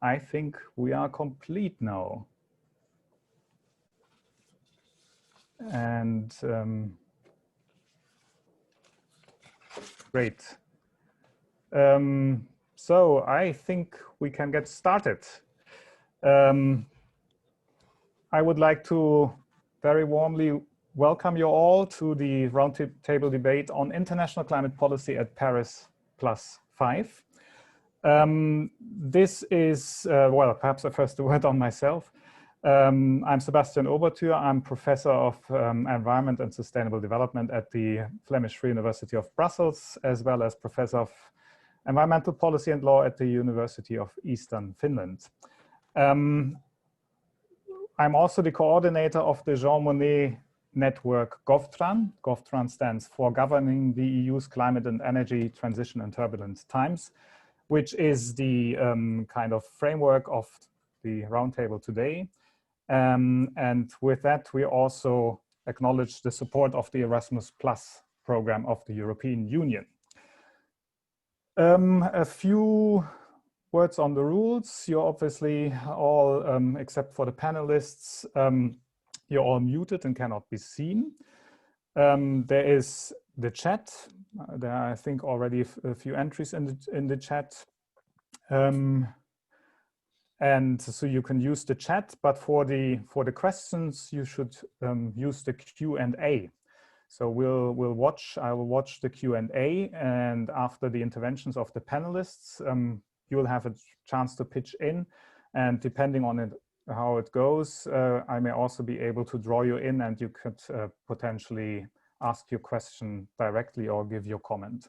I think we are complete now. And great. So I think we can get started. I would like to very warmly welcome you all to the roundtable debate on international climate policy at Paris+5. This is, well, perhaps a first word on myself. I'm Sebastian Obertür. I'm Professor of Environment and Sustainable Development at the Flemish Free University of Brussels, as well as Professor of Environmental Policy and Law at the University of Eastern Finland. I'm also the coordinator of the Jean Monnet network GOVTRAN. GOVTRAN stands for Governing the EU's Climate and Energy Transition in Turbulent Times, which is the kind of framework of the roundtable today. And with that, we also acknowledge the support of the Erasmus+ program of the European Union. A few words on the rules. You're obviously all, except for the panelists, you're all muted and cannot be seen. There is the chat. There are, I think, already a few entries in the chat. And so you can use the chat, but for the questions, you should use the Q&A. So I will watch the Q&A, and after the interventions of the panelists, you will have a chance to pitch in, and depending on it, how it goes, I may also be able to draw you in, and you could potentially ask your question directly or give your comment.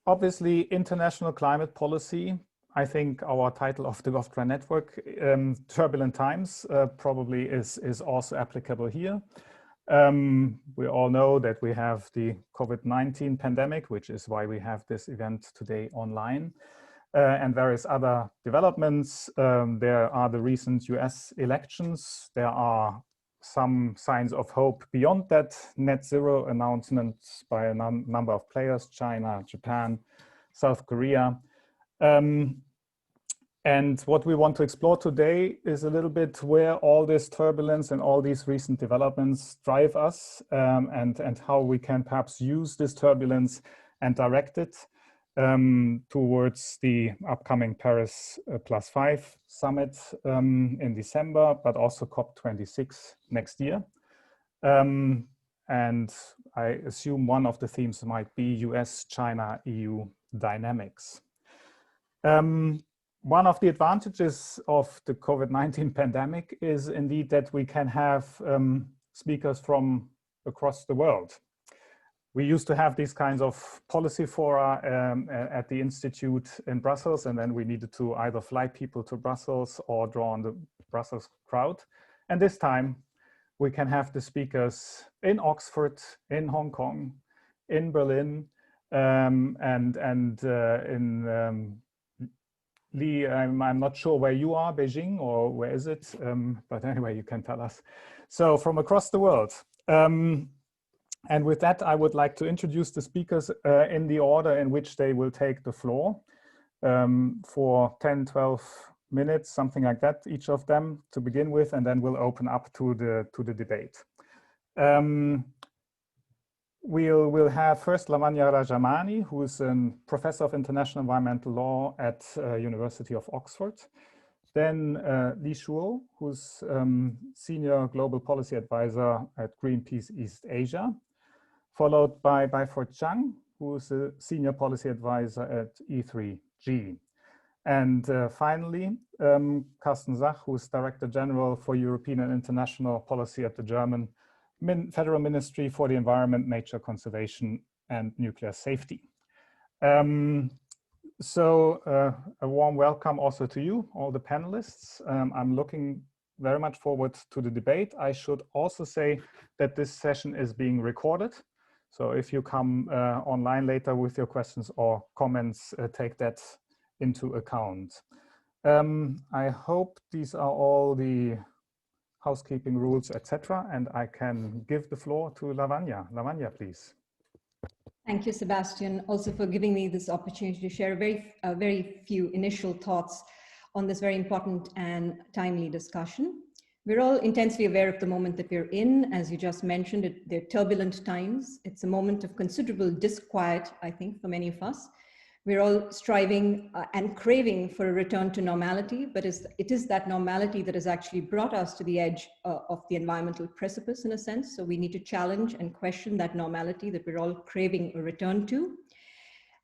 Obviously, international climate policy, I think our title of the GOVTRAN network, Turbulent Times, probably is also applicable here. We all know that we have the COVID-19 pandemic, which is why we have this event today online, and various other developments. There are the recent US elections. There are some signs of hope beyond that. Net zero announcements by a number of players, China, Japan, South Korea. And what we want to explore today is a little bit where all this turbulence and all these recent developments drive us, and how we can perhaps use this turbulence and direct it towards the upcoming Paris+5 summit in December, but also COP26 next year. And I assume one of the themes might be US, China, EU dynamics. One of the advantages of the COVID-19 pandemic is indeed that we can have speakers from across the world. We used to have these kinds of policy fora at the Institute in Brussels, and then we needed to either fly people to Brussels or draw on the Brussels crowd. And this time we can have the speakers in Oxford, in Hong Kong, in Berlin, and in Lee, I'm not sure where you are, Beijing, or where is it? But anyway, you can tell us. So from across the world. And with that, I would like to introduce the speakers in the order in which they will take the floor for 10, 12 minutes, something like that, each of them to begin with, and then we'll open up to the debate. We'll have first Lavanya Rajamani, who is a professor of international environmental law at University of Oxford. Then Li Shuo, who's senior global policy advisor at Greenpeace East Asia, followed by Baifort Zhang, who's a senior policy advisor at E3G. And finally, Carsten Sach, who's Director General for European and International Policy at the German Federal Ministry for the Environment, Nature Conservation and Nuclear Safety. So a warm welcome also to you, all the panelists. I'm looking very much forward to the debate. I should also say that this session is being recorded. So if you come online later with your questions or comments, take that into account. I hope these are all the housekeeping rules, etc. And I can give the floor to Lavanya. Lavanya, please. Thank you, Sebastian, also for giving me this opportunity to share a very few initial thoughts on this very important and timely discussion. We're all intensely aware of the moment that we're in. As you just mentioned, they're turbulent times. It's a moment of considerable disquiet, I think, for many of us. We're all striving and craving for a return to normality, but it is that normality that has actually brought us to the edge of the environmental precipice, in a sense. So we need to challenge and question that normality that we're all craving a return to.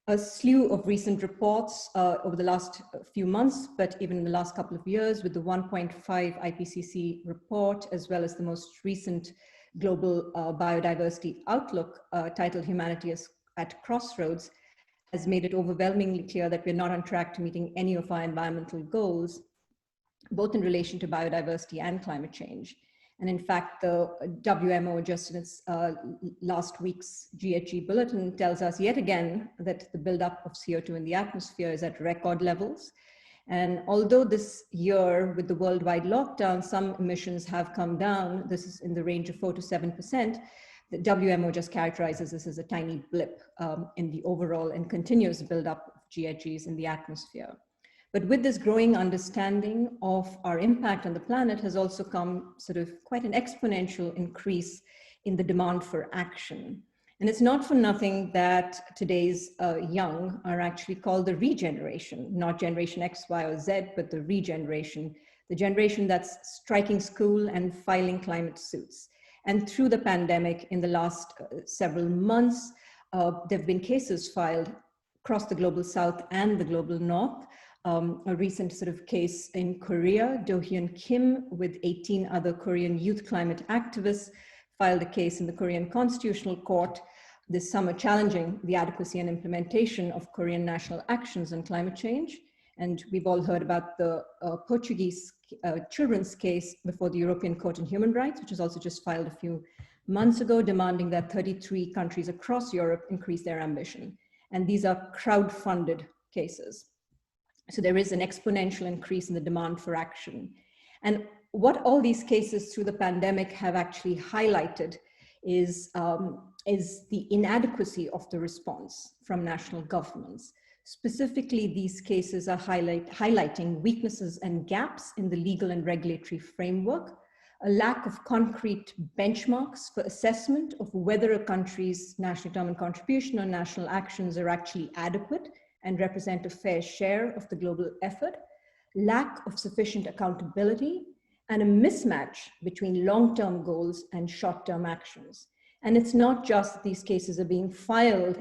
A slew of recent reports over the last few months, but even in the last couple of years, with the 1.5 IPCC report, as well as the most recent global biodiversity outlook titled Humanity at Crossroads, has made it overwhelmingly clear that we're not on track to meeting any of our environmental goals, both in relation to biodiversity and climate change. And in fact, the WMO, just in its last week's GHG bulletin, tells us yet again that the buildup of CO2 in the atmosphere is at record levels. And although this year, with the worldwide lockdown, some emissions have come down, this is in the range of 4 to 7%, the WMO just characterizes this as a tiny blip in the overall and continuous buildup of GHGs in the atmosphere. But with this growing understanding of our impact on the planet has also come sort of quite an exponential increase in the demand for action. And it's not for nothing that today's young are actually called the regeneration, not generation X, Y, or Z, but the regeneration, the generation that's striking school and filing climate suits. And through the pandemic, in the last several months, there have been cases filed across the global south and the global north. A recent sort of case in Korea, Do-hyun Kim with 18 other Korean youth climate activists filed a case in the Korean Constitutional Court this summer challenging the adequacy and implementation of Korean national actions on climate change. And we've all heard about the Portuguese children's case before the European Court on Human Rights, which was also just filed a few months ago, demanding that 33 countries across Europe increase their ambition. And these are crowd-funded cases. So there is an exponential increase in the demand for action. And what all these cases through the pandemic have actually highlighted is the inadequacy of the response from national governments. Specifically, these cases are highlighting weaknesses and gaps in the legal and regulatory framework, a lack of concrete benchmarks for assessment of whether a country's nationally determined contribution or national actions are actually adequate and represent a fair share of the global effort, lack of sufficient accountability, and a mismatch between long-term goals and short-term actions. And it's not just that these cases are being filed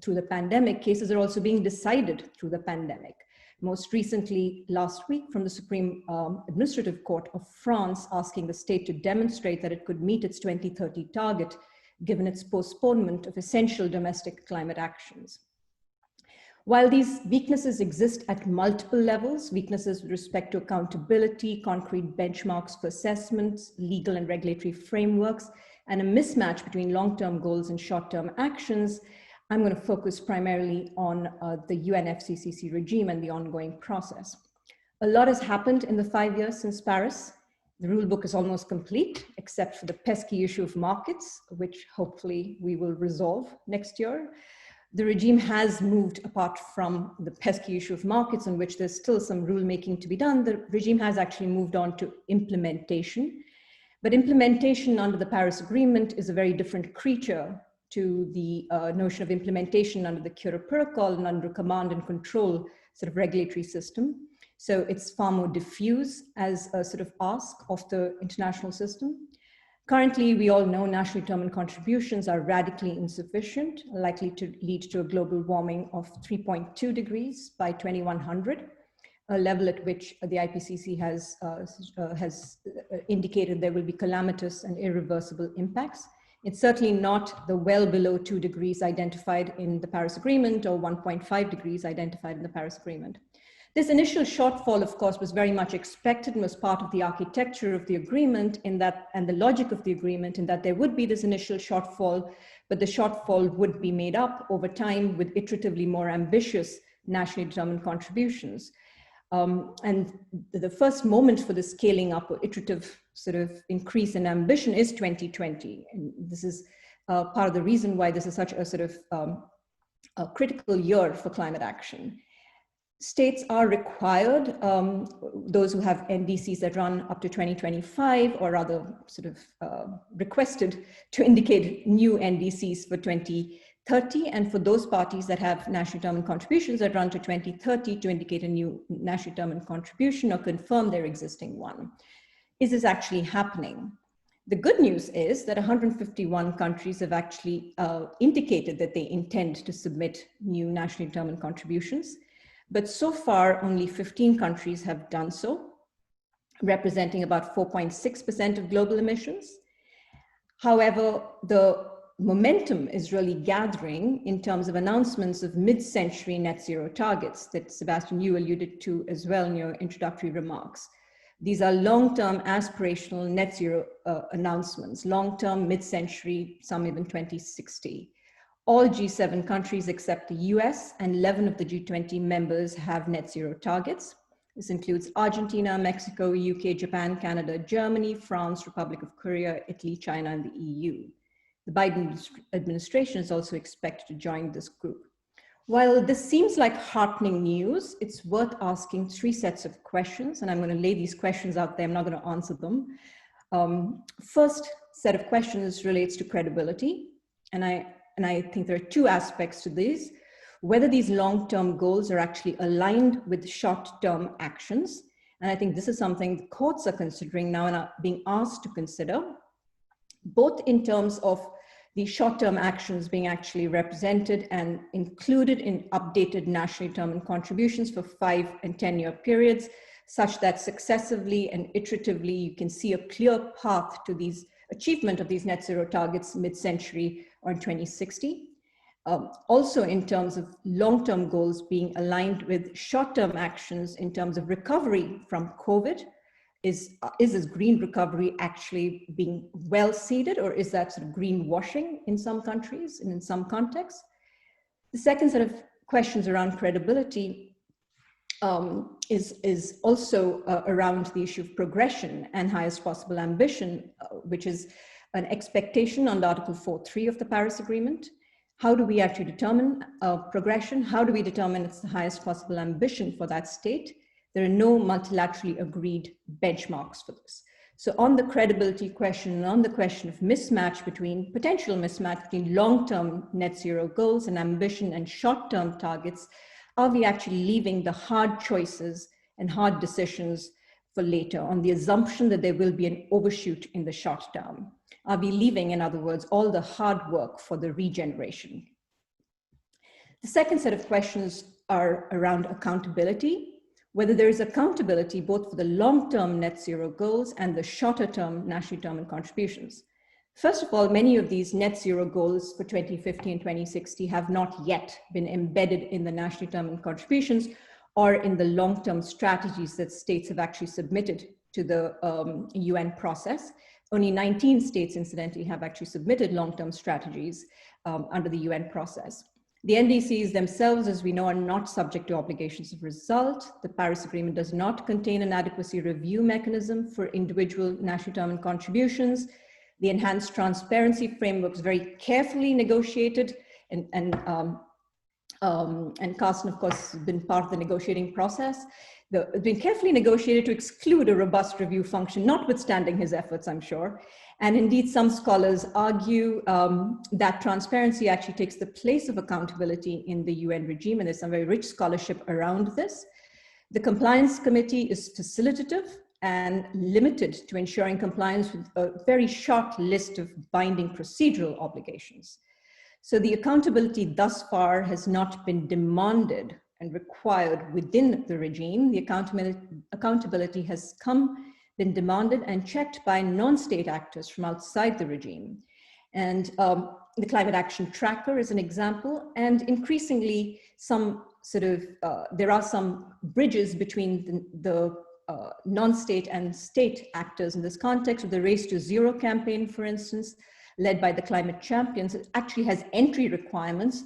through the pandemic, cases are also being decided through the pandemic. Most recently, last week, from the Supreme Administrative Court of France, asking the state to demonstrate that it could meet its 2030 target, given its postponement of essential domestic climate actions. While these weaknesses exist at multiple levels, weaknesses with respect to accountability, concrete benchmarks for assessments, legal and regulatory frameworks, and a mismatch between long-term goals and short-term actions, I'm going to focus primarily on the UNFCCC regime and the ongoing process. A lot has happened in the 5 years since Paris. The rule book is almost complete, except for the pesky issue of markets, which hopefully we will resolve next year. The regime has moved, apart from the pesky issue of markets, on which there's still some rulemaking to be done. The regime has actually moved on to implementation. But implementation under the Paris Agreement is a very different creature to the notion of implementation under the Kyoto Protocol and under command and control sort of regulatory system. So it's far more diffuse as a sort of ask of the international system. Currently, we all know nationally determined contributions are radically insufficient, likely to lead to a global warming of 3.2 degrees by 2100, a level at which the IPCC has indicated there will be calamitous and irreversible impacts. It's certainly not the well below 2 degrees identified in the Paris Agreement or 1.5 degrees identified in the Paris Agreement. This initial shortfall, of course, was very much expected and was part of the architecture of the agreement and the logic of the agreement, in that there would be this initial shortfall, but the shortfall would be made up over time with iteratively more ambitious nationally determined contributions. And the first moment for the scaling up or iterative sort of increase in ambition is 2020. And this is part of the reason why this is such a sort of a critical year for climate action. States are required, those who have NDCs that run up to 2025, or rather sort of requested to indicate new NDCs for 2030, and for those parties that have nationally determined contributions that run to 2030 to indicate a new nationally determined contribution or confirm their existing one. Is this actually happening? The good news is that 151 countries have actually indicated that they intend to submit new nationally determined contributions. But so far, only 15 countries have done so, representing about 4.6% of global emissions. However, the momentum is really gathering in terms of announcements of mid-century net zero targets that, Sebastian, you alluded to as well in your introductory remarks. These are long-term aspirational net zero announcements, long-term, mid-century, some even 2060. All G7 countries except the US and 11 of the G20 members have net zero targets. This includes Argentina, Mexico, UK, Japan, Canada, Germany, France, Republic of Korea, Italy, China, and the EU. The Biden administration is also expected to join this group. While this seems like heartening news, it's worth asking 3 sets of questions, and I'm going to lay these questions out there. I'm not going to answer them. First set of questions relates to credibility, and I think there are 2 aspects to these: whether these long-term goals are actually aligned with short-term actions. And I think this is something the courts are considering now and are being asked to consider, both in terms of the short-term actions being actually represented and included in updated nationally determined contributions for 5- and 10-year periods, such that successively and iteratively you can see a clear path to these achievement of these net zero targets mid-century or in 2060. Also in terms of long-term goals being aligned with short-term actions in terms of recovery from COVID. Is this green recovery actually being well seeded, or is that sort of greenwashing in some countries and in some contexts? The second set of questions around credibility is also around the issue of progression and highest possible ambition, which is an expectation under Article 4.3 of the Paris Agreement. How do we actually determine progression? How do we determine it's the highest possible ambition for that state? There are no multilaterally agreed benchmarks for this. So on the credibility question and on the question of potential mismatch between long-term net zero goals and ambition and short-term targets, are we actually leaving the hard choices and hard decisions for later on the assumption that there will be an overshoot in the short term? Are we leaving, in other words, all the hard work for the regeneration? The second set of questions are around accountability, whether there is accountability both for the long-term net zero goals and the shorter-term nationally determined contributions. First of all, many of these net zero goals for 2050 and 2060 have not yet been embedded in the nationally determined contributions or in the long-term strategies that states have actually submitted to the UN process. Only 19 states, incidentally, have actually submitted long-term strategies under the UN process. The NDCs themselves, as we know, are not subject to obligations of result. The Paris Agreement does not contain an adequacy review mechanism for individual nationally determined contributions. The enhanced transparency framework is very carefully negotiated, and Carsten, of course, has been part of the negotiating process. It's been carefully negotiated to exclude a robust review function, notwithstanding his efforts, I'm sure. And indeed, some scholars argue that transparency actually takes the place of accountability in the UN regime, and there's some very rich scholarship around this. The Compliance Committee is facilitative and limited to ensuring compliance with a very short list of binding procedural obligations. So the accountability thus far has not been demanded and required within the regime. The accountability has been demanded and checked by non-state actors from outside the regime. And the Climate Action Tracker is an example, and increasingly there are some bridges between the non-state and state actors in this context. With the Race to Zero campaign, for instance, led by the Climate Champions, it actually has entry requirements,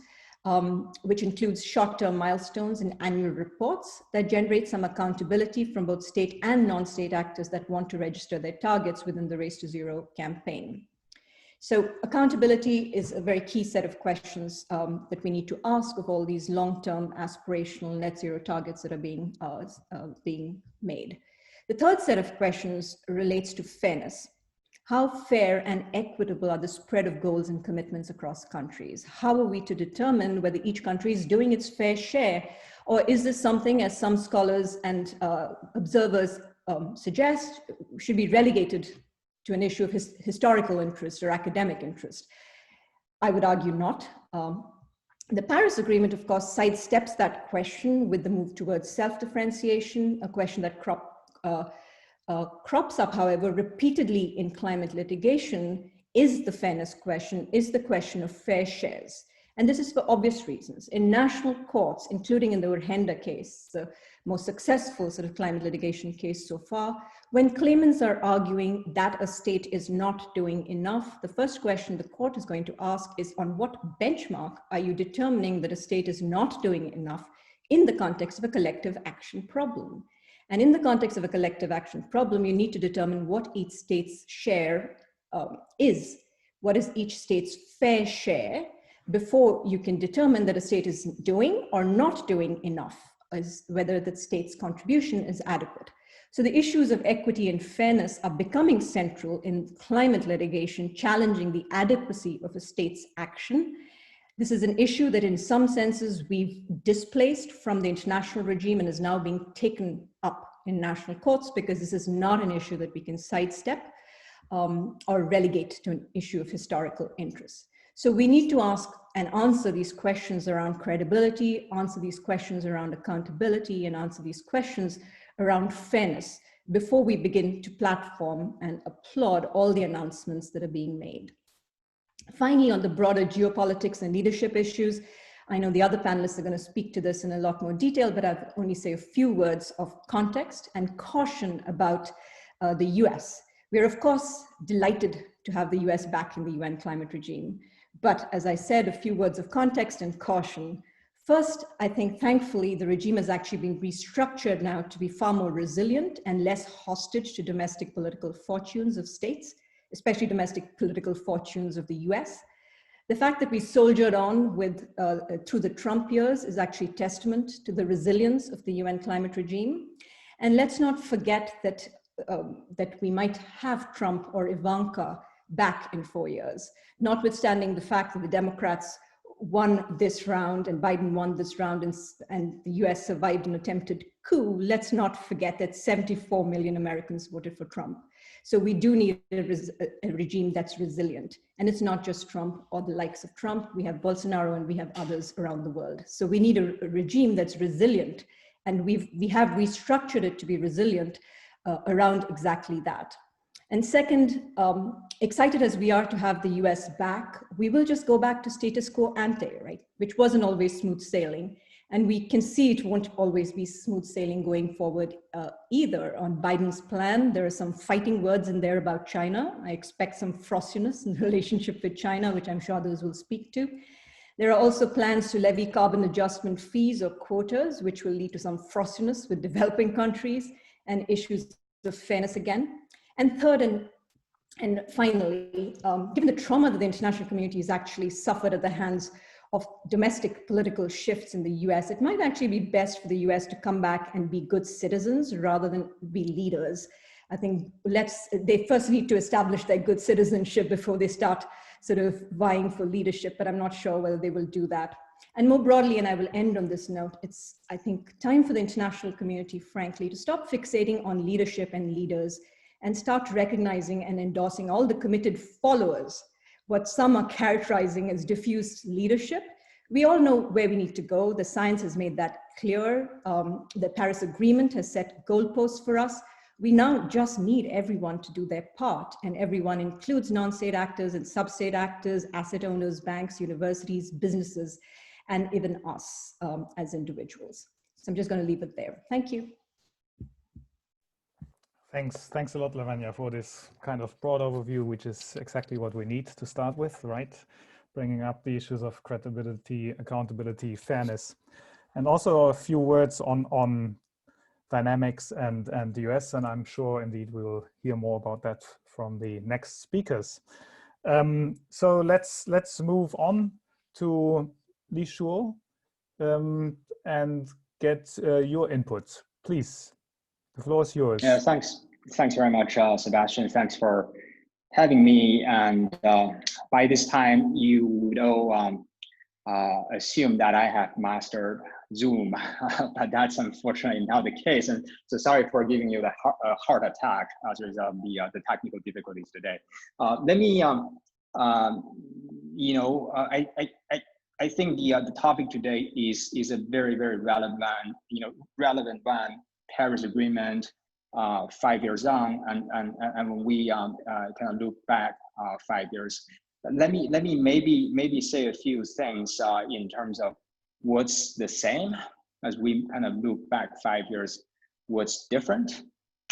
which includes short-term milestones and annual reports that generate some accountability from both state and non-state actors that want to register their targets within the Race to Zero campaign. So accountability is a very key set of questions that we need to ask of all these long-term aspirational net zero targets that are being made. The third set of questions relates to fairness. How fair and equitable are the spread of goals and commitments across countries? How are we to determine whether each country is doing its fair share? Or is this something, as some scholars and observers suggest, should be relegated to an issue of historical interest or academic interest? I would argue not. The Paris Agreement, of course, sidesteps that question with the move towards self-differentiation, a question that crops up, however, repeatedly in climate litigation is the fairness question, is the question of fair shares. And this is for obvious reasons. In national courts, including in the Urgenda case, the most successful sort of climate litigation case so far, when claimants are arguing that a state is not doing enough, the first question the court is going to ask is, on what benchmark are you determining that a state is not doing enough in the context of a collective action problem? And in the context of a collective action problem, you need to determine what each state's share is. What is each state's fair share before you can determine that a state is doing or not doing enough, as whether the state's contribution is adequate. So the issues of equity and fairness are becoming central in climate litigation, challenging the adequacy of a state's action. This is an issue that in some senses we've displaced from the international regime and is now being taken up in national courts, because this is not an issue that we can sidestep or relegate to an issue of historical interest. So we need to ask and answer these questions around credibility, answer these questions around accountability, and answer these questions around fairness before we begin to platform and applaud all the announcements that are being made. Finally, on the broader geopolitics and leadership issues, I know the other panelists are going to speak to this in a lot more detail, but I'll only say a few words of context and caution about the US. We're, of course, delighted to have the US back in the UN climate regime. But as I said, a few words of context and caution. First, I think thankfully the regime has actually been restructured now to be far more resilient and less hostage to domestic political fortunes of states, especially domestic political fortunes of the US. The fact that we soldiered on with, through the Trump years is actually testament to the resilience of the UN climate regime. And let's not forget that, that we might have Trump or Ivanka back in 4 years, notwithstanding the fact that the Democrats won this round and Biden won this round and the US survived an attempted coup. Let's not forget that 74 million Americans voted for Trump. So we do need a regime that's resilient. And it's not just Trump or the likes of Trump. We have Bolsonaro and we have others around the world. So we need a regime that's resilient. And we have restructured it to be resilient around exactly that. And second, excited as we are to have the US back, we will just go back to status quo ante, right? Which wasn't always smooth sailing. And we can see it won't always be smooth sailing going forward either. On Biden's plan, there are some fighting words in there about China. I expect some frostiness in the relationship with China, which I'm sure others will speak to. There are also plans to levy carbon adjustment fees or quotas, which will lead to some frostiness with developing countries and issues of fairness again. And third, and finally, given the trauma that the international community has actually suffered at the hands of domestic political shifts in the US, it might actually be best for the US to come back and be good citizens rather than be leaders. I think they first need to establish their good citizenship before they start sort of vying for leadership, but I'm not sure whether they will do that. And more broadly, and I will end on this note, it's, I think, time for the international community, frankly, to stop fixating on leadership and leaders and start recognizing and endorsing all the committed followers, what some are characterizing as diffuse leadership. We all know where we need to go. The science has made that clear. The Paris Agreement has set goalposts for us. We now just need everyone to do their part, and everyone includes non-state actors and sub-state actors, asset owners, banks, universities, businesses, and even us as individuals. So I'm just going to leave it there. Thank you. Thanks a lot, Lavanya, for this kind of broad overview, which is exactly what we need to start with, right? Bringing up the issues of credibility, accountability, fairness, and also a few words on dynamics and the US, and I'm sure indeed we will hear more about that from the next speakers. So let's move on to Li Shuo and get your input, please. The floor is yours. Yeah, thanks very much, Sebastian. Thanks for having me. And by this time, you would all assume that I have mastered Zoom, but that's unfortunately not the case. And so sorry for giving you the heart attack as a result of the technical difficulties today. Let me, I think the topic today is a very relevant, relevant one. Paris Agreement, 5 years on, and when we kind of look back 5 years. Let me maybe say a few things in terms of what's the same as we kind of look back 5 years, what's different,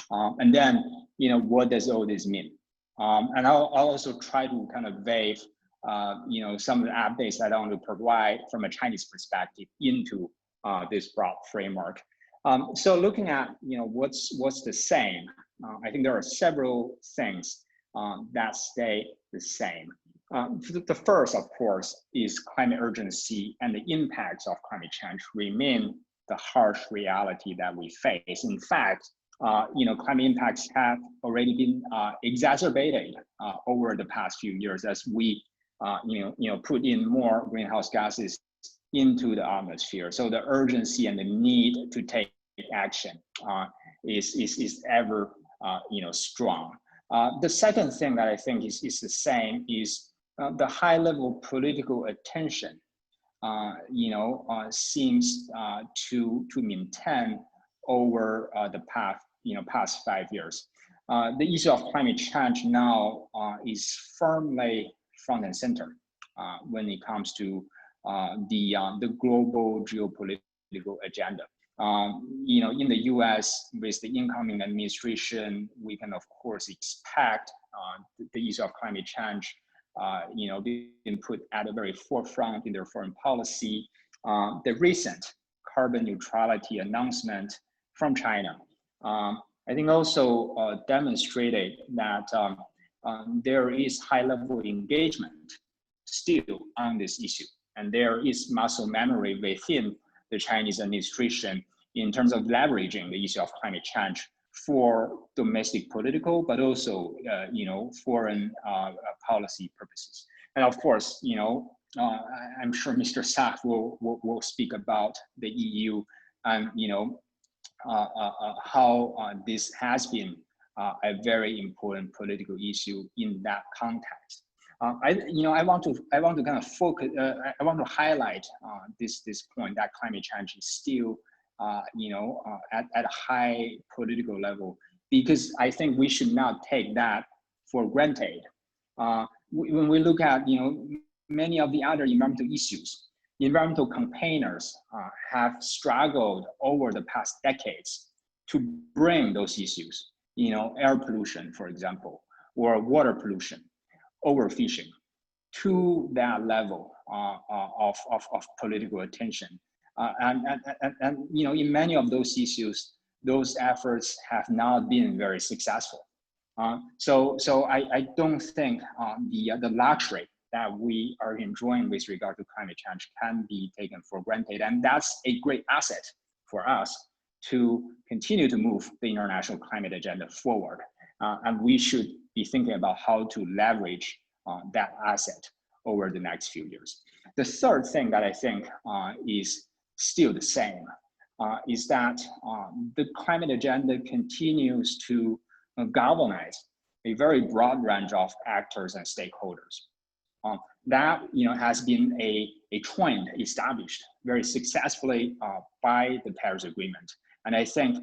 and then what does all this mean? And I'll also try to kind of weave some of the updates that I want to provide from a Chinese perspective into this broad framework. So looking at what's the same, I think there are several things that stay the same. The first, of course, is climate urgency, and the impacts of climate change remain the harsh reality that we face. In fact, climate impacts have already been exacerbated over the past few years as we put in more greenhouse gases into the atmosphere. So the urgency and the need to take action is ever strong. The second thing that I think is the same is the high level political attention seems to maintain over the past 5 years. The issue of climate change now is firmly front and center when it comes to the global geopolitical agenda. In the US, with the incoming administration, we can of course expect the issue of climate change being put at the very forefront in their foreign policy. The recent carbon neutrality announcement from China, I think also demonstrated that there is high-level engagement still on this issue, and there is muscle memory within the Chinese administration in terms of leveraging the issue of climate change for domestic political, but also foreign policy purposes. And of course, I'm sure Mr. Sack will speak about the EU and how this has been a very important political issue in that context. I want to kind of focus. I want to highlight this point that climate change is still at a high political level, because I think we should not take that for granted. When we look at many of the other environmental issues, environmental campaigners have struggled over the past decades to bring those issues, air pollution, for example, or water pollution, overfishing, to that level of political attention. And in many of those issues, those efforts have not been very successful. So I don't think the luxury that we are enjoying with regard to climate change can be taken for granted. And that's a great asset for us to continue to move the international climate agenda forward. And we should be thinking about how to leverage that asset over the next few years. The third thing that I think is still the same is that the climate agenda continues to galvanize a very broad range of actors and stakeholders. That has been a trend established very successfully by the Paris Agreement. And I think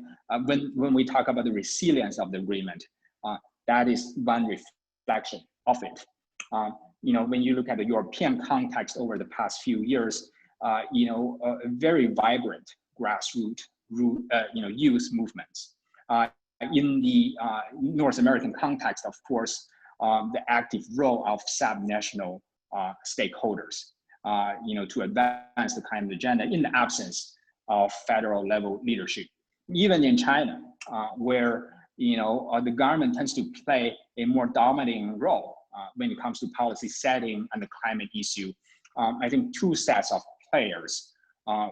when we talk about the resilience of the agreement, that is one reflection of it. When you look at the European context over the past few years, a very vibrant grassroots youth movements. In the North American context, of course, the active role of sub-national stakeholders, to advance the climate agenda in the absence of federal level leadership. Even in China, where the government tends to play a more dominating role when it comes to policy setting and the climate issue, I think two sets of players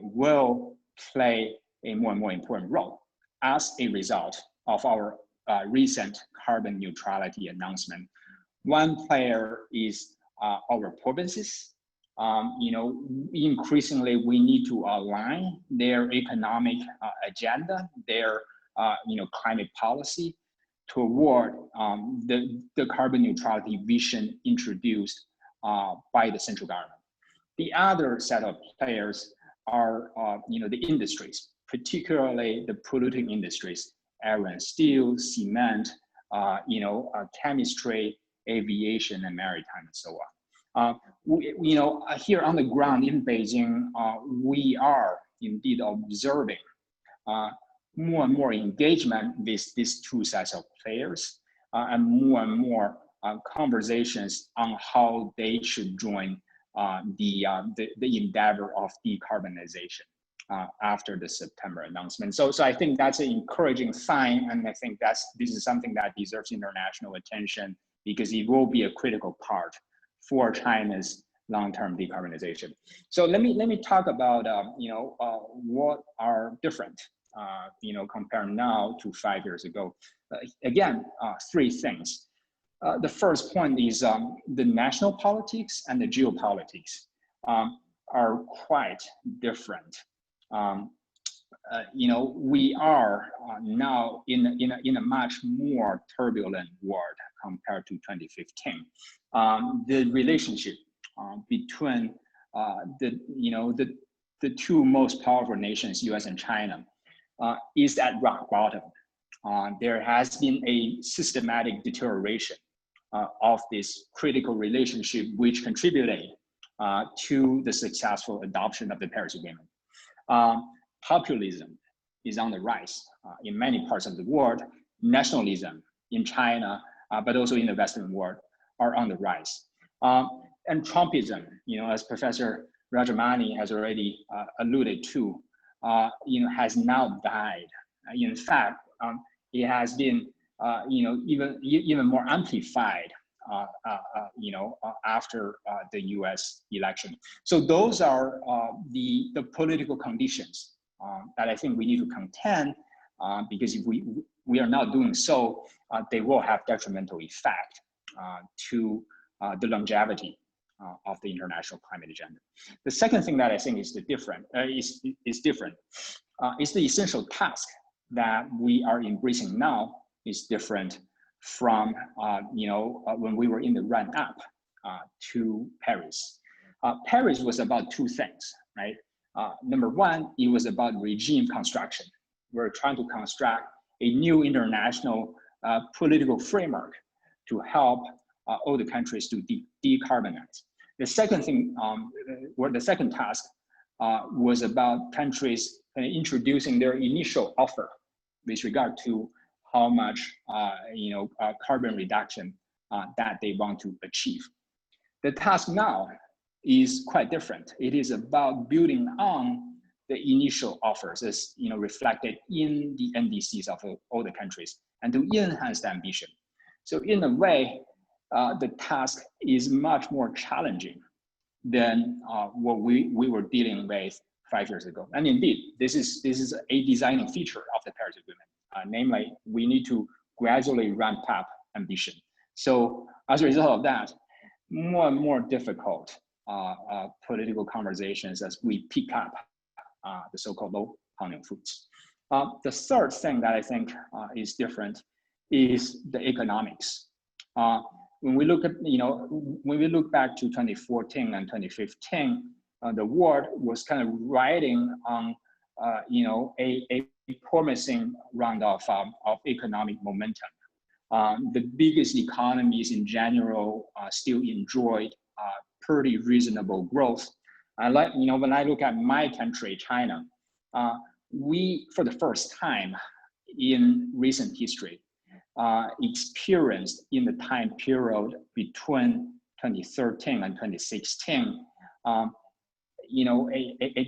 will play a more and more important role as a result of our recent carbon neutrality announcement. One player is our provinces. Increasingly we need to align their economic agenda, their climate policy toward the carbon neutrality vision introduced by the central government. The other set of players are the industries, particularly the polluting industries, iron, steel, cement, chemistry, aviation, and maritime, and so on. Here on the ground in Beijing, we are indeed observing more and more engagement with these two sets of players, and more conversations on how they should join the endeavor of decarbonization after the September announcement. So I think that's an encouraging sign, and I think this is something that deserves international attention, because it will be a critical part for China's long-term decarbonization. So let me talk about what are different compared now to 5 years ago. Again, three things. The first point is the national politics and the geopolitics are quite different. We are now in a much more turbulent world compared to 2015. The relationship between the two most powerful nations, US and China, is at rock bottom. There has been a systematic deterioration of this critical relationship, which contributed to the successful adoption of the Paris Agreement. Populism is on the rise in many parts of the world. Nationalism in China, but also in the Western world, are on the rise. And Trumpism, as Professor Rajamani has already alluded to, has now died. In fact, it has been, even more amplified, after the U.S. election. So those are the political conditions that I think we need to contend, because if we are not doing so, they will have detrimental effect to the longevity of the international climate agenda. The second thing that I think is different is the essential task that we are embracing now is different from when we were in the run-up to Paris. Paris was about two things, right? Number one, it was about regime construction. We're trying to construct a new international political framework to help all the countries to decarbonize. The second thing, the second task was about countries introducing their initial offer with regard to how much carbon reduction that they want to achieve. The task now is quite different. It is about building on the initial offers as reflected in the NDCs of all the countries, and to enhance the ambition. So in a way, the task is much more challenging than what we were dealing with 5 years ago. And indeed, this is a designing feature of the Paris Agreement. Namely, we need to gradually ramp up ambition. So as a result of that, more and more difficult political conversations as we pick up the so-called low-hanging fruits. The third thing that I think is different is the economics. When we look at, when we look back to 2014 and 2015, the world was kind of riding on, a promising round of economic momentum. The biggest economies in general still enjoyed pretty reasonable growth. When I look at my country, China, we, for the first time in recent history, experienced in the time period between 2013 and 2016, a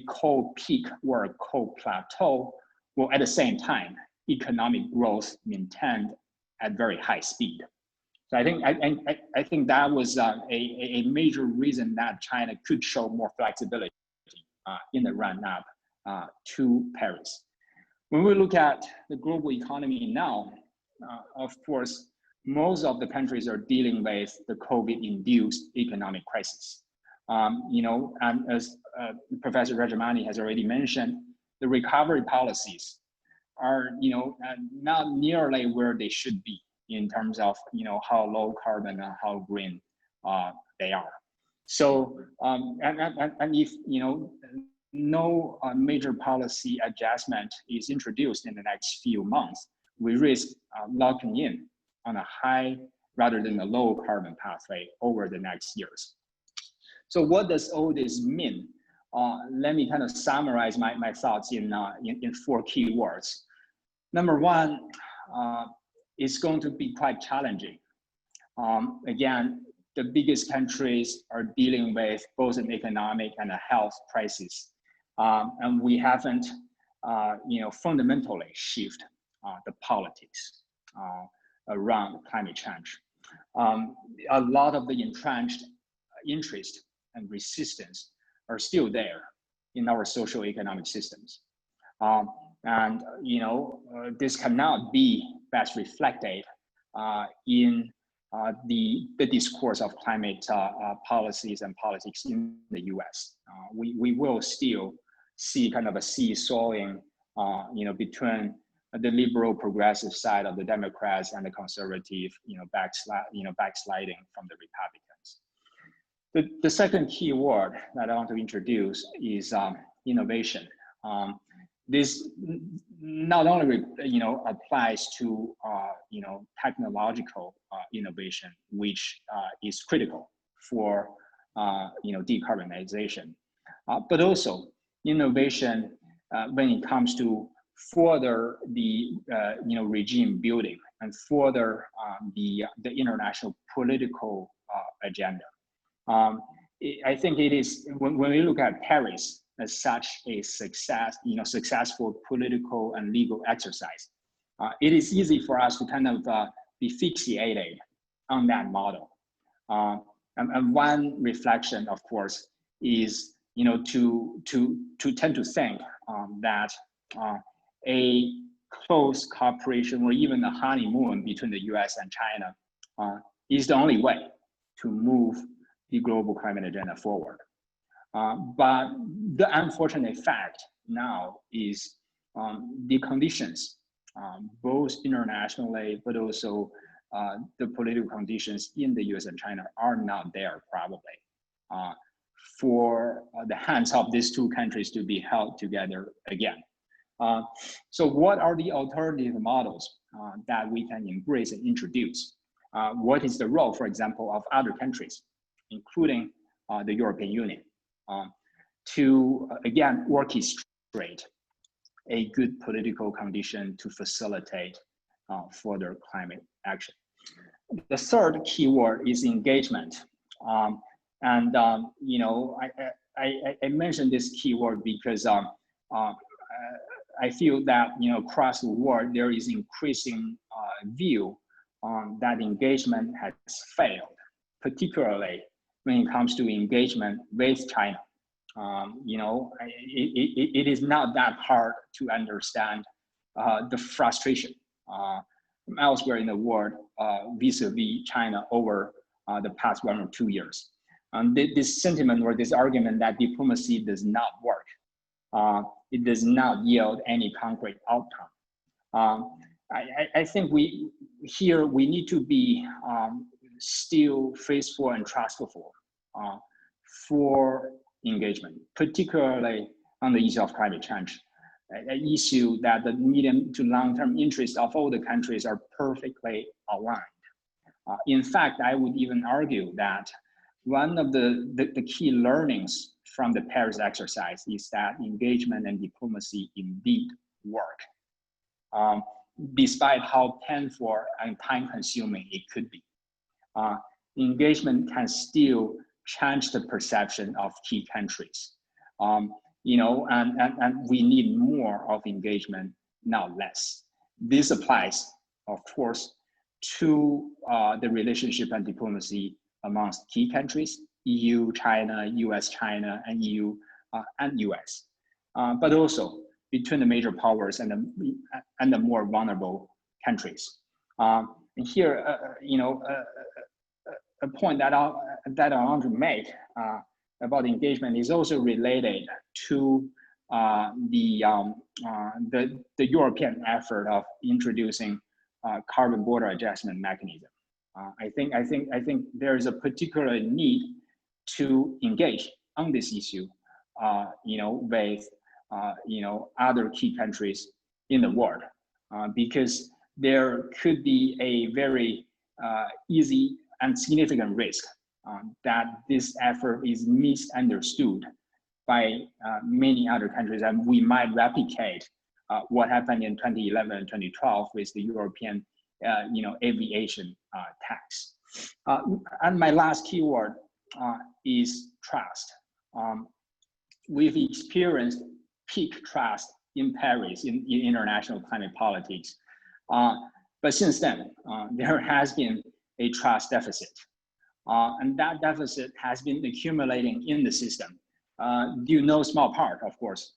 cold peak or a cold plateau, while at the same time, economic growth maintained at very high speed. So I think that was a major reason that China could show more flexibility in the run-up to Paris. When we look at the global economy now, of course, most of the countries are dealing with the COVID-induced economic crisis. And as Professor Rajamani has already mentioned, the recovery policies are, not nearly where they should be in terms of, how low carbon and how green they are. So, and if, no major policy adjustment is introduced in the next few months, we risk locking in on a high rather than a low carbon pathway over the next years. So what does all this mean? Let me kind of summarize my thoughts in 4 key words. Number one, it's going to be quite challenging. Again, the biggest countries are dealing with both an economic and a health crisis. And we haven't, fundamentally shift the politics around climate change. A lot of the entrenched interest and resistance are still there in our social economic systems. And, this cannot be best reflected in the discourse of climate policies and politics in the US. We will still see kind of a seesawing, between the liberal progressive side of the Democrats and the conservative, backsliding from the Republicans. The second key word that I want to introduce is innovation. This not only applies to technological innovation, which is critical for decarbonization, but also innovation when it comes to further the regime building and further the international political agenda. I think it is when we look at Paris as such a successful political and legal exercise, it is easy for us to kind of be fixated on that model. And one reflection, of course, is to tend to think that a close cooperation or even a honeymoon between the US and China is the only way to move the global climate agenda forward. But the unfortunate fact now is the conditions, both internationally, but also the political conditions in the US and China are not there probably for the hands of these two countries to be held together again. So what are the alternative models that we can embrace and introduce? What is the role, for example, of other countries, including the European Union, to, again, orchestrate a good political condition to facilitate further climate action? The third keyword is engagement. I mentioned this keyword because I feel that across the world there is increasing view that engagement has failed, particularly when it comes to engagement with China. It is not that hard to understand the frustration elsewhere in the world vis-a-vis China over the past 1 or 2 years. This sentiment or this argument that diplomacy does not work, it does not yield any concrete outcome. I think we need to be still faithful and trustful for engagement, particularly on the issue of climate change, an issue that the medium to long-term interests of all the countries are perfectly aligned. In fact, I would even argue that one of the key learnings from the Paris exercise is that engagement and diplomacy indeed work, despite how painful and time-consuming it could be. Engagement can still change the perception of key countries, and we need more of engagement, not less. This applies, of course, to the relationship and diplomacy amongst key countries, EU, China, US, China, and EU and US, but also between the major powers and the more vulnerable countries. And here, a point that I want to make about engagement is also related to the European effort of introducing carbon border adjustment mechanism. I think there is a particular need to engage on this issue, with other key countries in the world, because there could be a very easy and significant risk that this effort is misunderstood by many other countries, and we might replicate what happened in 2011 and 2012 with the European aviation tax. And my last keyword is trust. We've experienced peak trust in Paris in international climate politics. But since then, there has been a trust deficit. And that deficit has been accumulating in the system, due no small part, of course,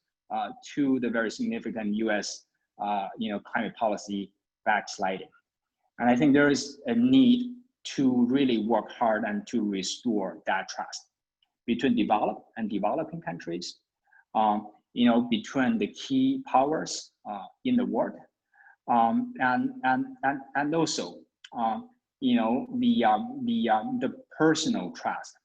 to the very significant US climate policy backsliding. And I think there is a need to really work hard and to restore that trust between developed and developing countries, between the key powers in the world, and also the personal trust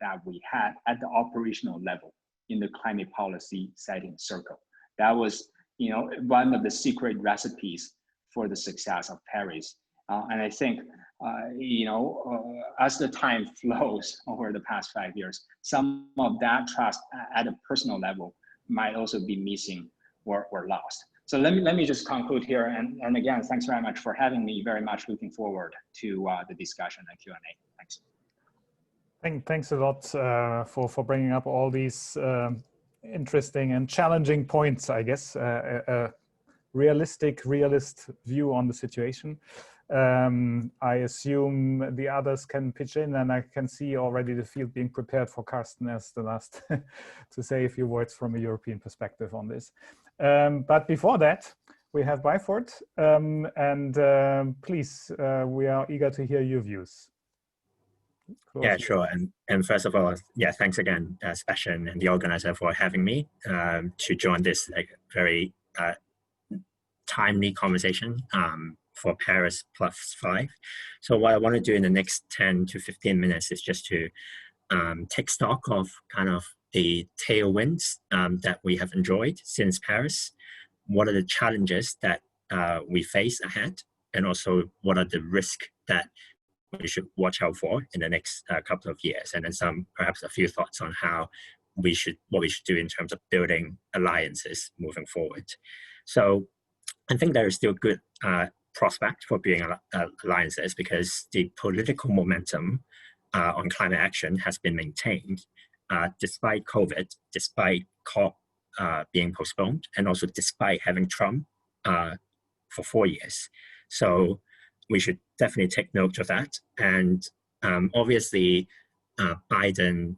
that we had at the operational level in the climate policy setting circle. That was one of the secret recipes for the success of Paris. And I think as the time flows over the past 5 years, some of that trust at a personal level might also be missing or lost. So let me just conclude here. And again, thanks very much for having me. Very much looking forward to the discussion and Q&A. Thanks. Thanks a lot for bringing up all these interesting and challenging points, I guess. A realist view on the situation. I assume the others can pitch in, and I can see already the field being prepared for Carsten as the last to say a few words from a European perspective on this. But before that, we have Byford, and please, we are eager to hear your views. Yeah, sure. And first of all, yeah, thanks again, Sebastian and the organizer, for having me to join this very timely conversation for Paris+5. So what I want to do in the next 10 to 15 minutes is just to take stock of kind of the tailwinds that we have enjoyed since Paris. What are the challenges that we face ahead, and also what are the risks that we should watch out for in the next couple of years, and then perhaps a few thoughts on what we should do in terms of building alliances moving forward. So I think there is still good prospect for building alliances, because the political momentum on climate action has been maintained despite COVID, despite COP being postponed, and also despite having Trump for 4 years. So we should definitely take note of that. And obviously, having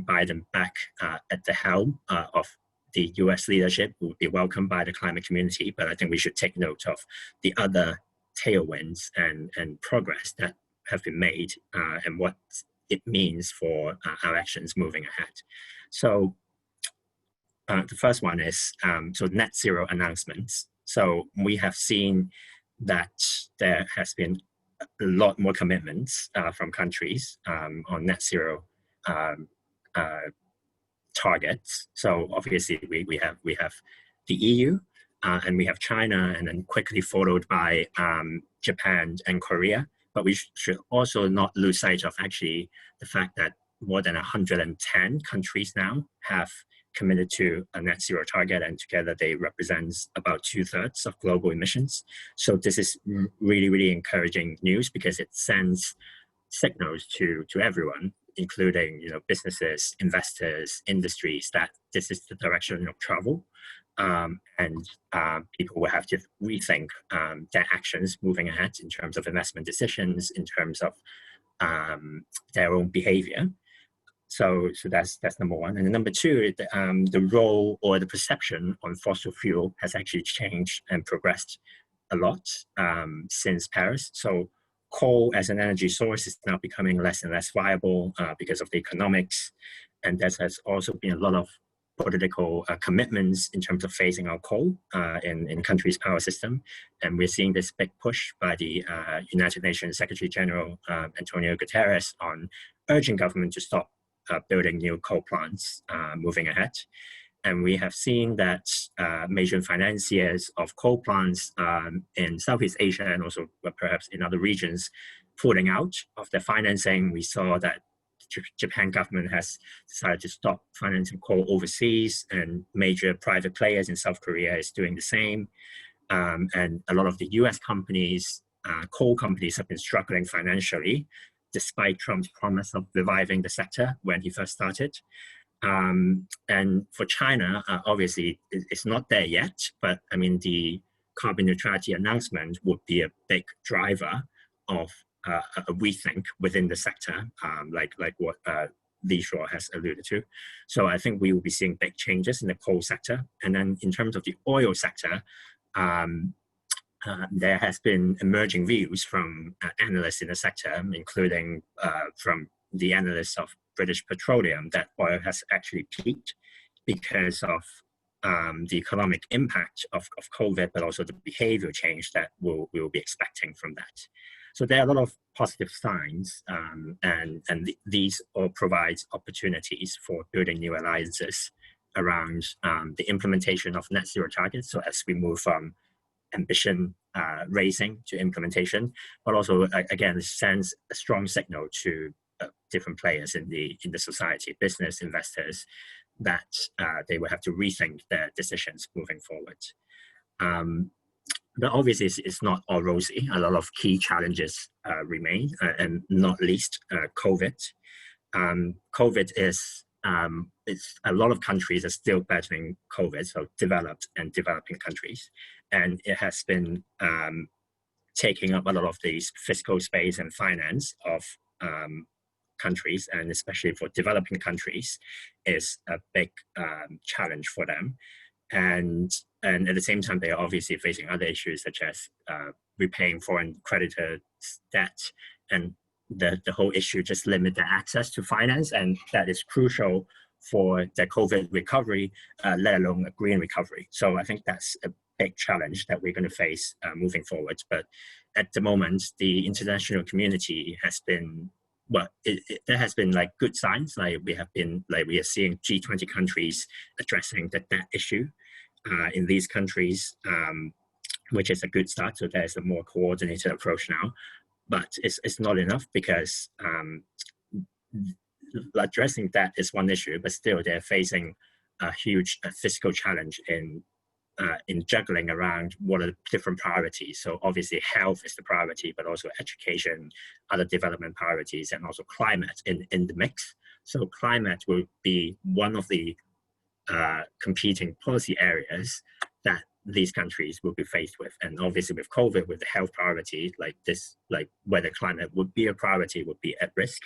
Biden back at the helm of the US leadership will be welcomed by the climate community, but I think we should take note of the other tailwinds and progress that have been made and what it means for our actions moving ahead. So the first one is so net zero announcements. So we have seen that there has been a lot more commitments from countries on net zero targets. So obviously we have the EU and we have China, and then quickly followed by Japan and Korea. But we should also not lose sight of actually the fact that more than 110 countries now have committed to a net zero target, and together they represent about 2/3 of global emissions. So this is really, really encouraging news, because it sends signals to everyone, including businesses, investors, industries, that this is the direction of travel. people will have to rethink their actions moving ahead in terms of investment decisions, in terms of their own behavior. So that's number one. And number two, the role or the perception on fossil fuel has actually changed and progressed a lot since Paris. So coal as an energy source is now becoming less and less viable because of the economics. And there has also been a lot of political commitments in terms of phasing out coal in countries' power system. And we're seeing this big push by the United Nations Secretary General Antonio Guterres on urging government to stop building new coal plants moving ahead. And we have seen that major financiers of coal plants in Southeast Asia and also perhaps in other regions pulling out of their financing. We saw that Japan government has decided to stop financing coal overseas, and major private players in South Korea is doing the same. And a lot of the US companies, coal companies, have been struggling financially, despite Trump's promise of reviving the sector when he first started. And for China, obviously, it's not there yet, but I mean, the carbon neutrality announcement would be a big driver of a rethink within the sector, like what Li Shuo has alluded to. So I think we will be seeing big changes in the coal sector. And then in terms of the oil sector, there has been emerging views from analysts in the sector, including from the analysts of British Petroleum, that oil has actually peaked because of the economic impact of COVID, but also the behavioral change that we will be expecting from that. So there are a lot of positive signs, and these all provide opportunities for building new alliances around the implementation of net zero targets. So as we move from ambition raising to implementation, but also again sends a strong signal to different players in the society, business, investors, that they will have to rethink their decisions moving forward. But obviously, it's not all rosy. A lot of key challenges remain, and not least COVID. COVID is it's a lot of countries are still battling COVID, so developed and developing countries, and it has been taking up a lot of these fiscal space and finance of countries, and especially for developing countries, is a big challenge for them. And at the same time, they are obviously facing other issues such as repaying foreign creditors' debt, and the whole issue just limit their access to finance, and that is crucial for their COVID recovery, let alone a green recovery. So I think that's a big challenge that we're going to face moving forward. But at the moment, the international community has been, well, there has been like good signs. Like we are seeing G20 countries addressing that issue in these countries, which is a good start. So there's a more coordinated approach now, but it's not enough, because addressing that is one issue, but still they're facing a huge fiscal challenge in juggling around what are the different priorities. So obviously health is the priority, but also education, other development priorities, and also climate in the mix. So climate will be one of the competing policy areas that these countries will be faced with. And obviously with COVID, with the health priority, like this, like whether climate would be a priority would be at risk.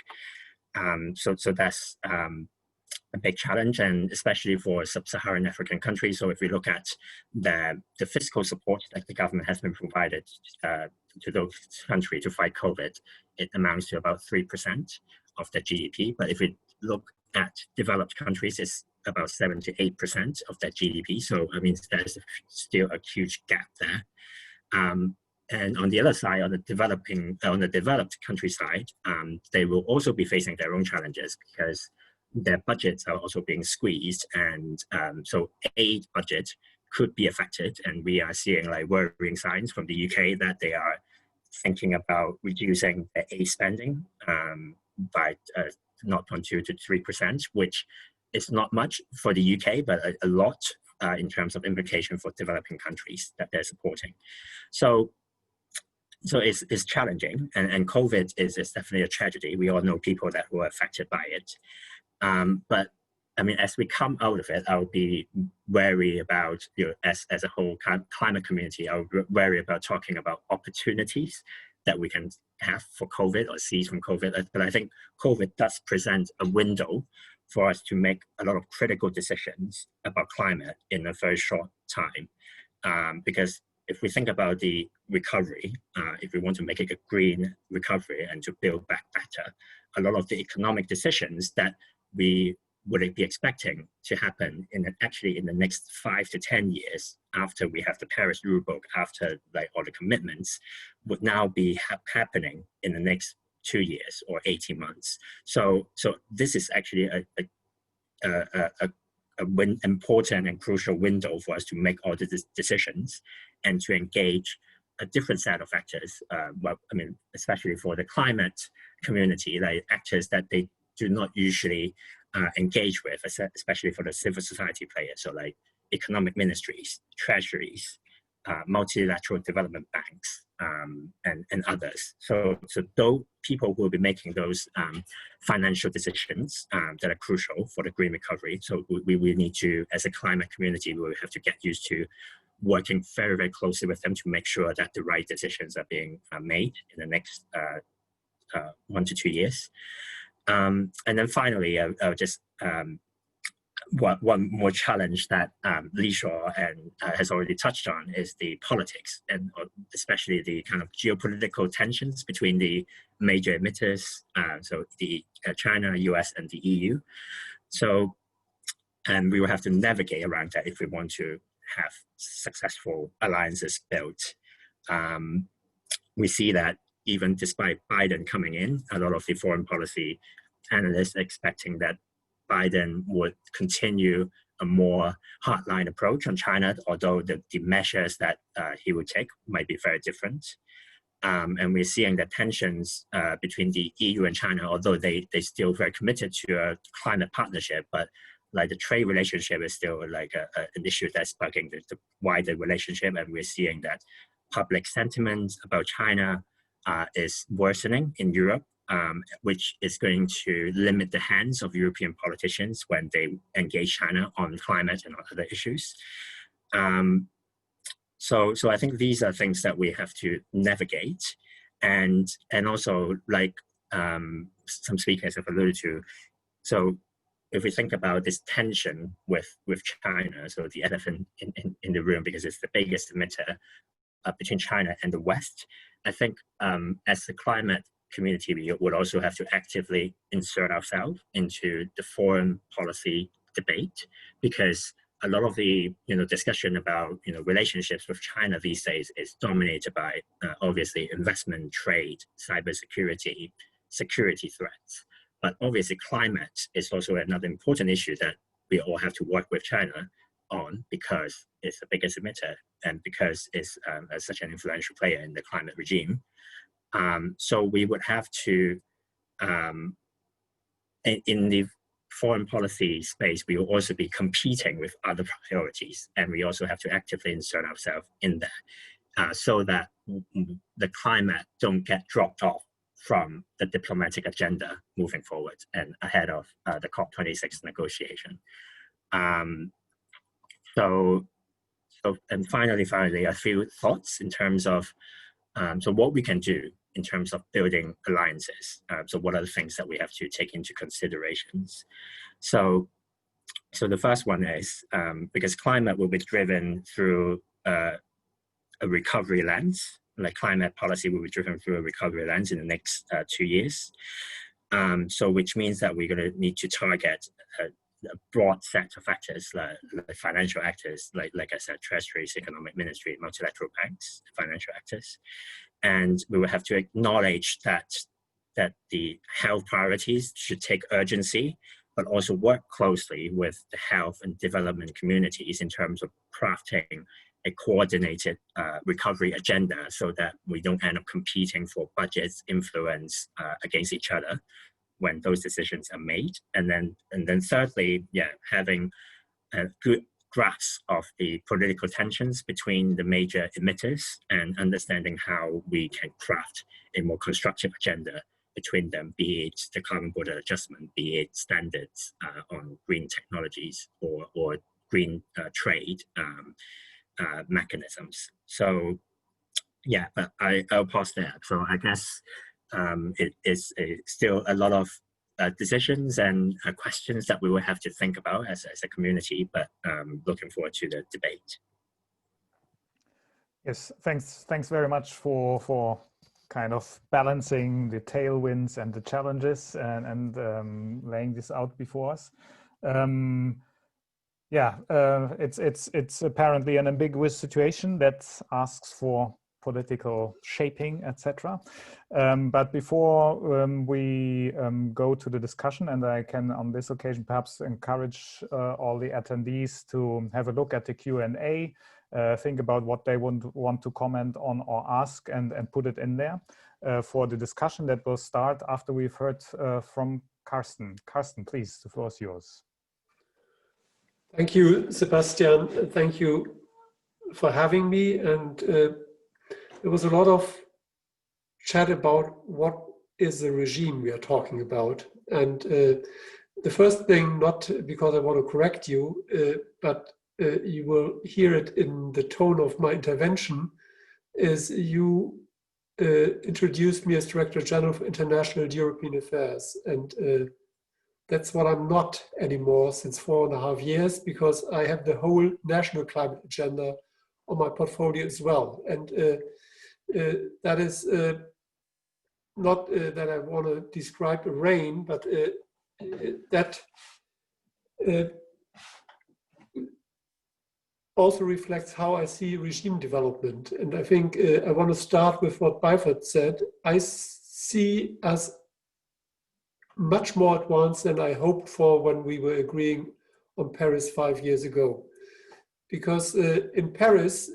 So that's a big challenge, and especially for sub-Saharan African countries. So if we look at the fiscal support that the government has been provided to those countries to fight COVID, it amounts to about 3% of their GDP. But if we look at developed countries, it's about 7 to 8% of their GDP. So I mean, there's still a huge gap there. And on the other side, on the developed country side, they will also be facing their own challenges, because their budgets are also being squeezed, and so aid budget could be affected. And we are seeing like worrying signs from the UK that they are thinking about reducing their aid spending by 0.2 to 3%, which is not much for the UK, but a lot in terms of implication for developing countries that they're supporting. So it's challenging, and COVID is definitely a tragedy. We all know people that were affected by it. But I mean, as we come out of it, I'll be wary about, as a whole climate community, I'll be wary about talking about opportunities that we can have for COVID or seize from COVID. But I think COVID does present a window for us to make a lot of critical decisions about climate in a very short time. Because if we think about the recovery, if we want to make it a green recovery and to build back better, a lot of the economic decisions that we would be expecting to happen actually in the next 5 to 10 years after we have the Paris rulebook, after all the commitments, would now be happening in the next 2 years or 18 months. So this is actually an important and crucial window for us to make all the decisions and to engage a different set of actors. Well, I mean, especially for the climate community, like actors that they do not usually engage with, especially for the civil society players, so like economic ministries, treasuries, multilateral development banks, and others. So those people who will be making those financial decisions that are crucial for the green recovery. So we need to, as a climate community, we will have to get used to working very, very closely with them to make sure that the right decisions are being made in the next 1 to 2 years. And then finally, I'll just one more challenge that Li Shuo has already touched on is the politics, and especially the kind of geopolitical tensions between the major emitters, so the China, US, and the EU. So, and we will have to navigate around that if we want to have successful alliances built. We see that even despite Biden coming in, a lot of the foreign policy analysts are expecting that Biden would continue a more hardline approach on China, although the measures that he would take might be very different. And we're seeing that tensions between the EU and China, although they're still very committed to a climate partnership, but like the trade relationship is still like an issue that's bugging the wider relationship. And we're seeing that public sentiment about China is worsening in Europe, which is going to limit the hands of European politicians when they engage China on climate and other issues. So I think these are things that we have to navigate, and also like some speakers have alluded to. So if we think about this tension with China, so the elephant in the room, because it's the biggest emitter between China and the West, I think as the climate community, we would also have to actively insert ourselves into the foreign policy debate, because a lot of the discussion about relationships with China these days is dominated by obviously investment, trade, cybersecurity, security threats. But obviously climate is also another important issue that we all have to work with China on, because it's the biggest emitter and because it's such an influential player in the climate regime. So we would have to, in the foreign policy space, we will also be competing with other priorities, and we also have to actively insert ourselves in there so that the climate don't get dropped off from the diplomatic agenda moving forward and ahead of the COP26 negotiation. And finally, a few thoughts in terms of so what we can do in terms of building alliances. So what are the things that we have to take into considerations? So the first one is, because climate will be driven through a recovery lens, like climate policy will be driven through a recovery lens in the next 2 years. So which means that we're going to need to target a broad set of actors, like financial actors, like I said, treasuries, economic ministry, multilateral banks, financial actors. And we will have to acknowledge that the health priorities should take urgency, but also work closely with the health and development communities in terms of crafting a coordinated recovery agenda, so that we don't end up competing for budgets, influence against each other when those decisions are made. And then thirdly, having a good grasp of the political tensions between the major emitters and understanding how we can craft a more constructive agenda between them, be it the carbon border adjustment, be it standards on green technologies or green trade mechanisms. So yeah, but I'll pause there. So I guess it is still a lot of decisions and questions that we will have to think about as a community, but looking forward to the debate. Yes, thanks very much for kind of balancing the tailwinds and the challenges and laying this out before us. It's apparently an ambiguous situation that asks for political shaping, etc. But before we go to the discussion, and I can on this occasion perhaps encourage all the attendees to have a look at the Q&A, think about what they want to comment on or ask, and put it in there for the discussion that will start after we've heard from Carsten. Carsten, please, the floor is yours. Thank you, Sebastian. Thank you for having me. And there was a lot of chat about what is the regime we are talking about. And the first thing, not because I want to correct you, but you will hear it in the tone of my intervention, is you introduced me as Director General for International European Affairs. And that's what I'm not anymore since 4.5 years, because I have the whole national climate agenda on my portfolio as well. And that is not that I want to describe a reign, but that also reflects how I see regime development. And I think I want to start with what Byford said. I see us much more advanced than I hoped for when we were agreeing on Paris 5 years ago. Because in Paris,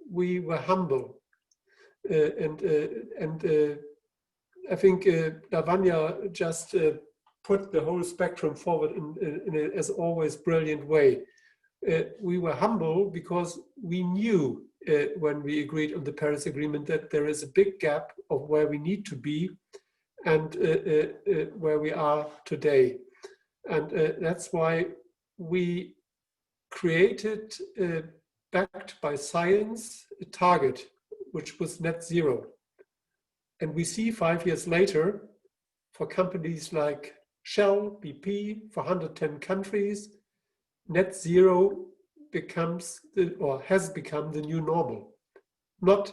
we were humble. And I think Lavanya just put the whole spectrum forward in a, as always, brilliant way. We were humble because we knew when we agreed on the Paris Agreement that there is a big gap of where we need to be and where we are today. And that's why we created, backed by science, a target, which was net zero. And we see 5 years later, for companies like Shell, BP, for 110 countries, net zero becomes or has become the new normal. Not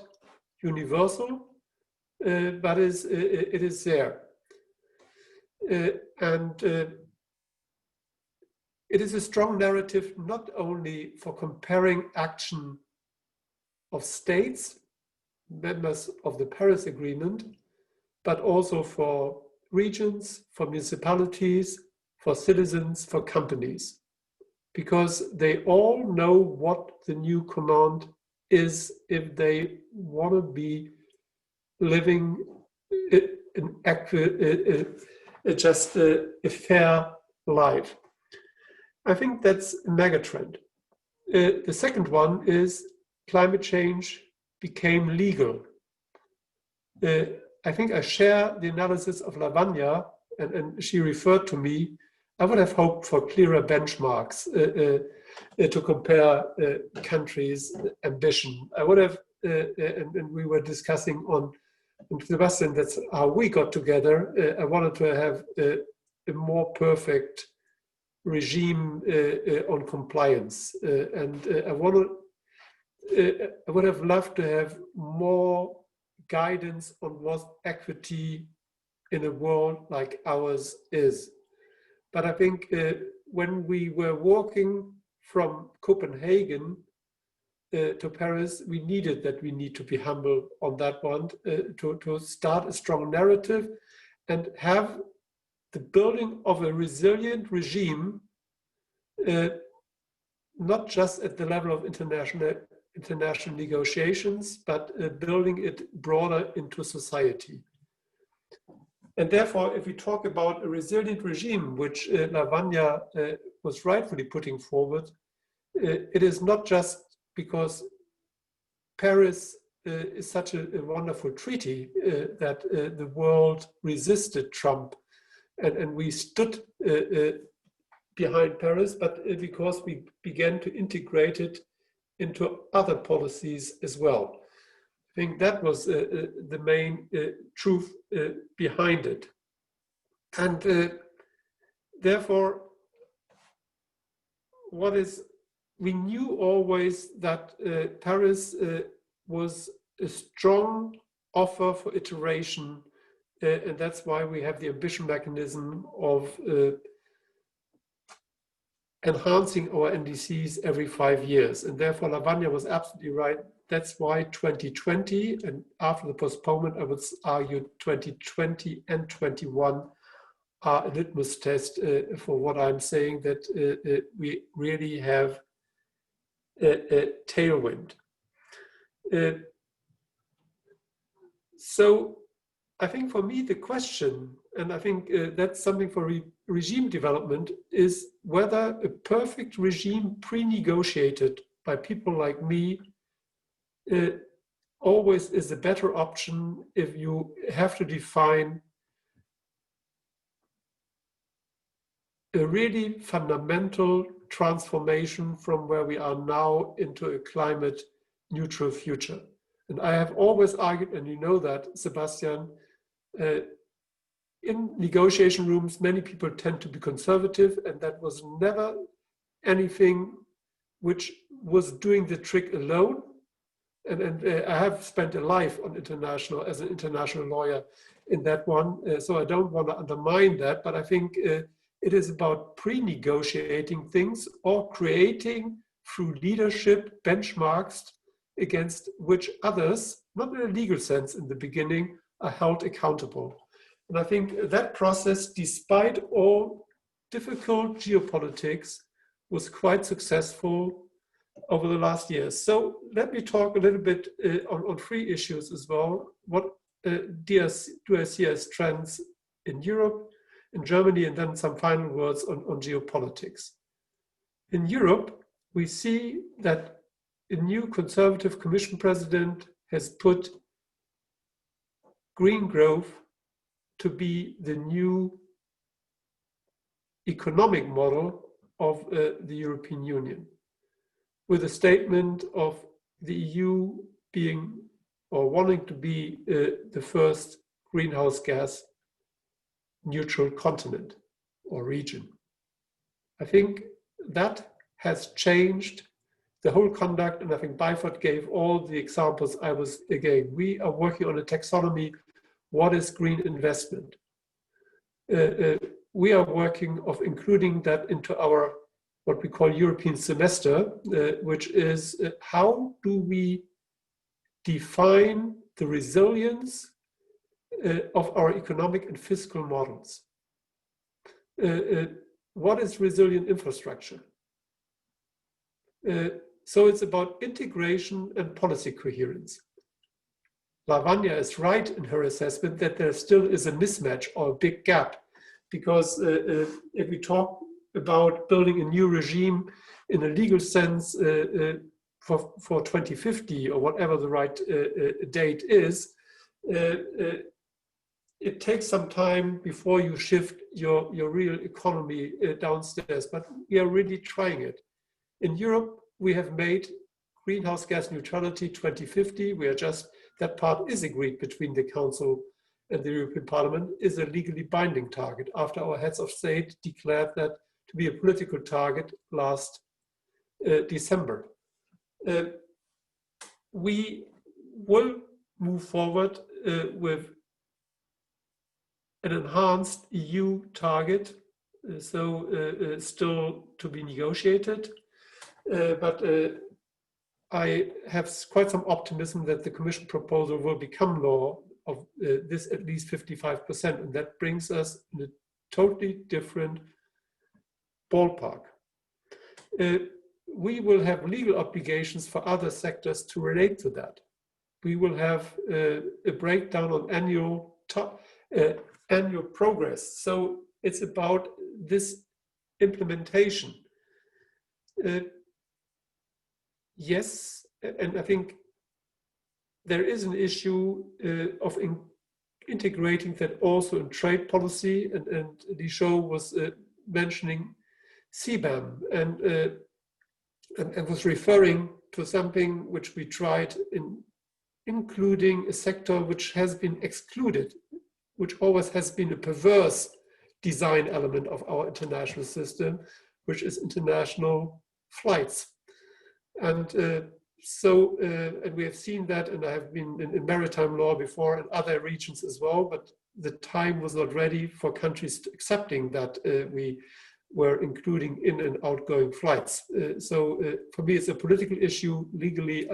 universal, but it is there. And it is a strong narrative not only for comparing action of states, members of the Paris Agreement, but also for regions, for municipalities, for citizens, for companies. Because they all know what the new command is if they want to be living just a fair life. I think that's a mega trend. The second one is climate change became legal. I think I share the analysis of Lavanya, and she referred to me. I would have hoped for clearer benchmarks to compare countries' ambition. I would have, and we were discussing on Sebastian, that's how we got together. I wanted to have a more perfect regime on compliance. And I would have loved to have more guidance on what equity in a world like ours is. But I think when we were walking from Copenhagen to Paris, we needed that we need to be humble on that one to start a strong narrative and have the building of a resilient regime, not just at the level of international negotiations, but building it broader into society. And therefore, if we talk about a resilient regime, which Lavanya was rightfully putting forward, it is not just because Paris is such a wonderful treaty that the world resisted Trump, and we stood behind Paris, but because we began to integrate it into other policies as well. I think that was the main truth behind it. And therefore, we knew always that Paris was a strong offer for iteration, and that's why we have the ambition mechanism of enhancing our NDCs every 5 years. And therefore, Lavanya was absolutely right. That's why 2020, and after the postponement, I would argue 2020 and 21 are a litmus test for what I'm saying, that we really have a tailwind. So I think for me, the question, and I think that's something for regime development, is whether a perfect regime pre-negotiated by people like me always is a better option if you have to define a really fundamental transformation from where we are now into a climate neutral future. And I have always argued, and you know that, Sebastian, in negotiation rooms, many people tend to be conservative, and that was never anything which was doing the trick alone. And I have spent a life on as an international lawyer in that one, so I don't want to undermine that, but I think it is about pre-negotiating things or creating through leadership benchmarks against which others, not in a legal sense in the beginning, are held accountable. And I think that process, despite all difficult geopolitics, was quite successful over the last years. So let me talk a little bit on 3 issues as well. What do I see as trends in Europe, in Germany, and then some final words on geopolitics. In Europe, we see that a new conservative commission president has put green growth to be the new economic model of the European Union, with a statement of the EU being or wanting to be the first greenhouse gas neutral continent or region. I think that has changed the whole conduct, and I think Byford gave all the examples. We are working on a taxonomy. What is green investment? We are working of including that into our what we call European semester, which is how do we define the resilience of our economic and fiscal models? What is resilient infrastructure? So it's about integration and policy coherence. Lavanya is right in her assessment that there still is a mismatch or a big gap, because if we talk about building a new regime in a legal sense for 2050 or whatever the right date is, it takes some time before you shift your real economy downstairs, but we are really trying it. In Europe, we have made greenhouse gas neutrality 2050. That part is agreed between the Council and the European Parliament, is a legally binding target after our heads of state declared that to be a political target last December. We will move forward with an enhanced EU target, still to be negotiated, but I have quite some optimism that the Commission proposal will become law of this at least 55%, and that brings us in a totally different ballpark. We will have legal obligations for other sectors to relate to that. We will have a breakdown on annual progress. So it's about this implementation. Yes, and I think there is an issue of integrating that also in trade policy, and the show was mentioning CBAM and was referring to something which we tried in including a sector which has been excluded, which always has been a perverse design element of our international system, which is international flights. And and we have seen that, and I have been in maritime law before in other regions as well, but the time was not ready for countries accepting that we were including in and outgoing flights. For me, it's a political issue. Legally,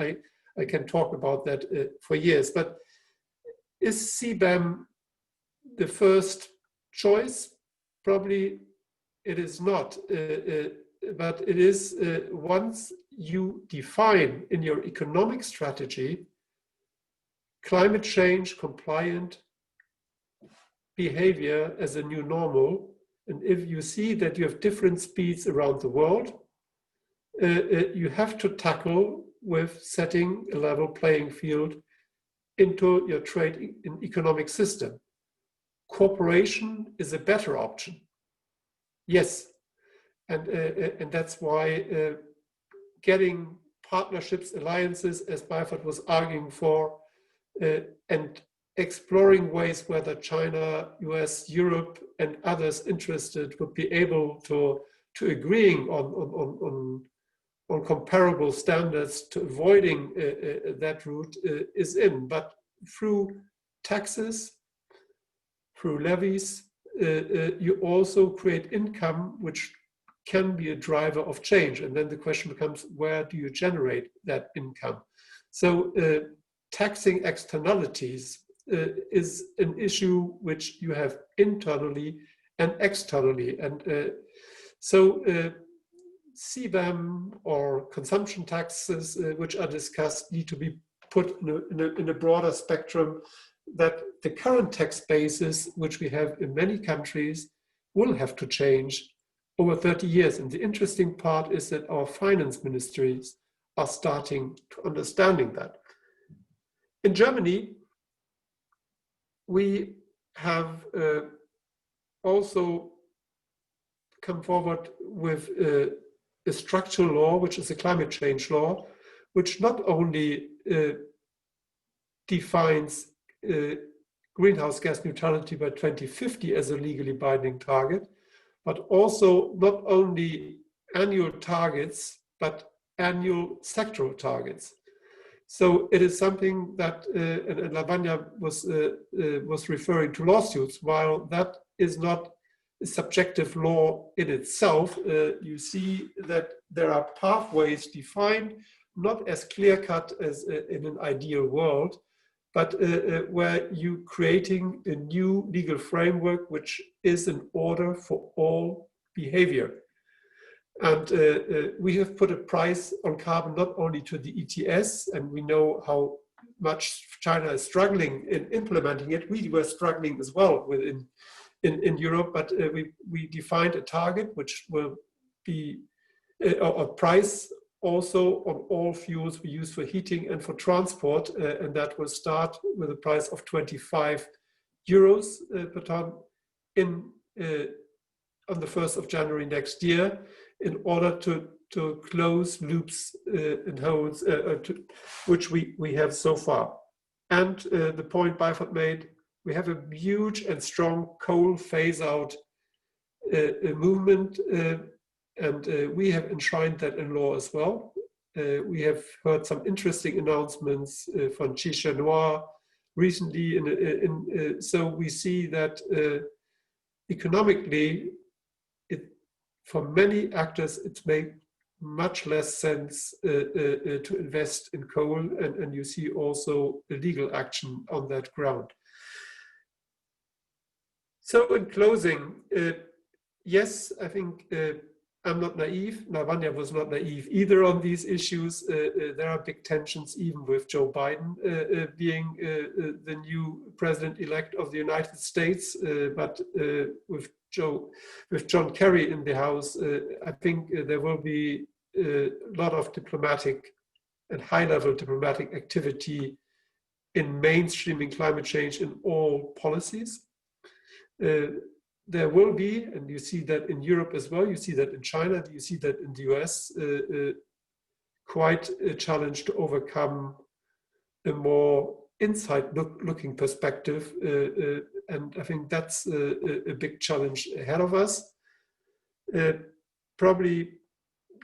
I can talk about that for years, but is CBAM the first choice? Probably it is not, but it is once you define in your economic strategy climate change compliant behavior as a new normal, and if you see that you have different speeds around the world, you have to tackle with setting a level playing field into your trade and economic system. Cooperation is a better option. Yes, and that's why getting partnerships, alliances, as Byford was arguing for, and exploring ways whether China, US, Europe, and others interested would be able to agreeing on comparable standards to avoiding that route is in. But through taxes, through levies, you also create income which can be a driver of change. And then the question becomes, where do you generate that income? So taxing externalities is an issue which you have internally and externally. And CBAM or consumption taxes, which are discussed, need to be put in a broader spectrum, that the current tax basis, which we have in many countries, will have to change over 30 years. And the interesting part is that our finance ministries are starting to understanding that. In Germany, we have also come forward with a structural law, which is a climate change law, which not only defines greenhouse gas neutrality by 2050 as a legally binding target, but also not only annual targets, but annual sectoral targets. So it is something that, and Lavanya was referring to lawsuits. While that is not a subjective law in itself, you see that there are pathways defined, not as clear-cut as in an ideal world, but where you're creating a new legal framework which is in order for all behavior. And we have put a price on carbon not only to the ETS, and we know how much China is struggling in implementing it. We were struggling as well within in Europe, but we defined a target which will be a price also on all fuels we use for heating and for transport, and that will start with a price of 25 euros per ton on the 1st of January next year, in order to close loops and holes which we have so far. And the point Byford made, we have a huge and strong coal phase-out movement, and we have enshrined that in law as well. We have heard some interesting announcements from Chiche Noir recently. So we see that economically, for many actors, it makes much less sense to invest in coal, and you see also legal action on that ground. So in closing, yes, I think I'm not naive. Lavanya was not naive either on these issues. There are big tensions even with Joe Biden being the new president-elect of the United States, but with John Kerry in the House, I think there will be a lot of diplomatic and high-level diplomatic activity in mainstreaming climate change in all policies. There will be, and you see that in Europe as well, you see that in China, you see that in the US, quite a challenge to overcome a more inside-looking perspective. And I think that's a big challenge ahead of us. Probably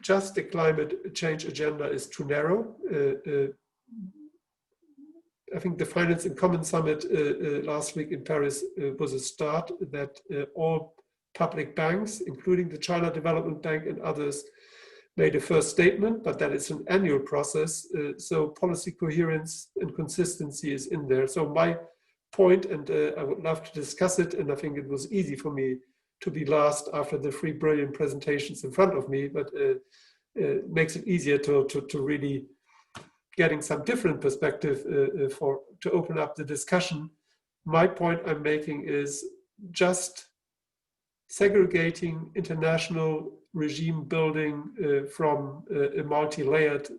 just the climate change agenda is too narrow. I think the Finance in Common Summit last week in Paris was a start that all public banks, including the China Development Bank and others, made a first statement, but that is an annual process. So policy coherence and consistency is in there. So my point, and I would love to discuss it, and I think it was easy for me to be last after the 3 brilliant presentations in front of me, but it makes it easier to really getting some different perspective to open up the discussion. My point I'm making is just segregating international regime building from a multi-layered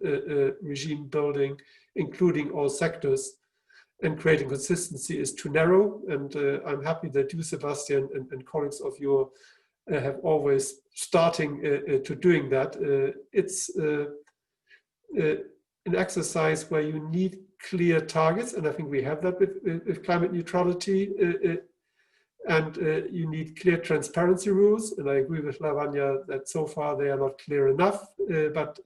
regime building, including all sectors, and creating consistency is too narrow. And I'm happy that you, Sebastian, and colleagues of you have always starting to doing that. It's an exercise where you need clear targets, and I think we have that with climate neutrality, and you need clear transparency rules, and I agree with Lavanya that so far they are not clear enough, but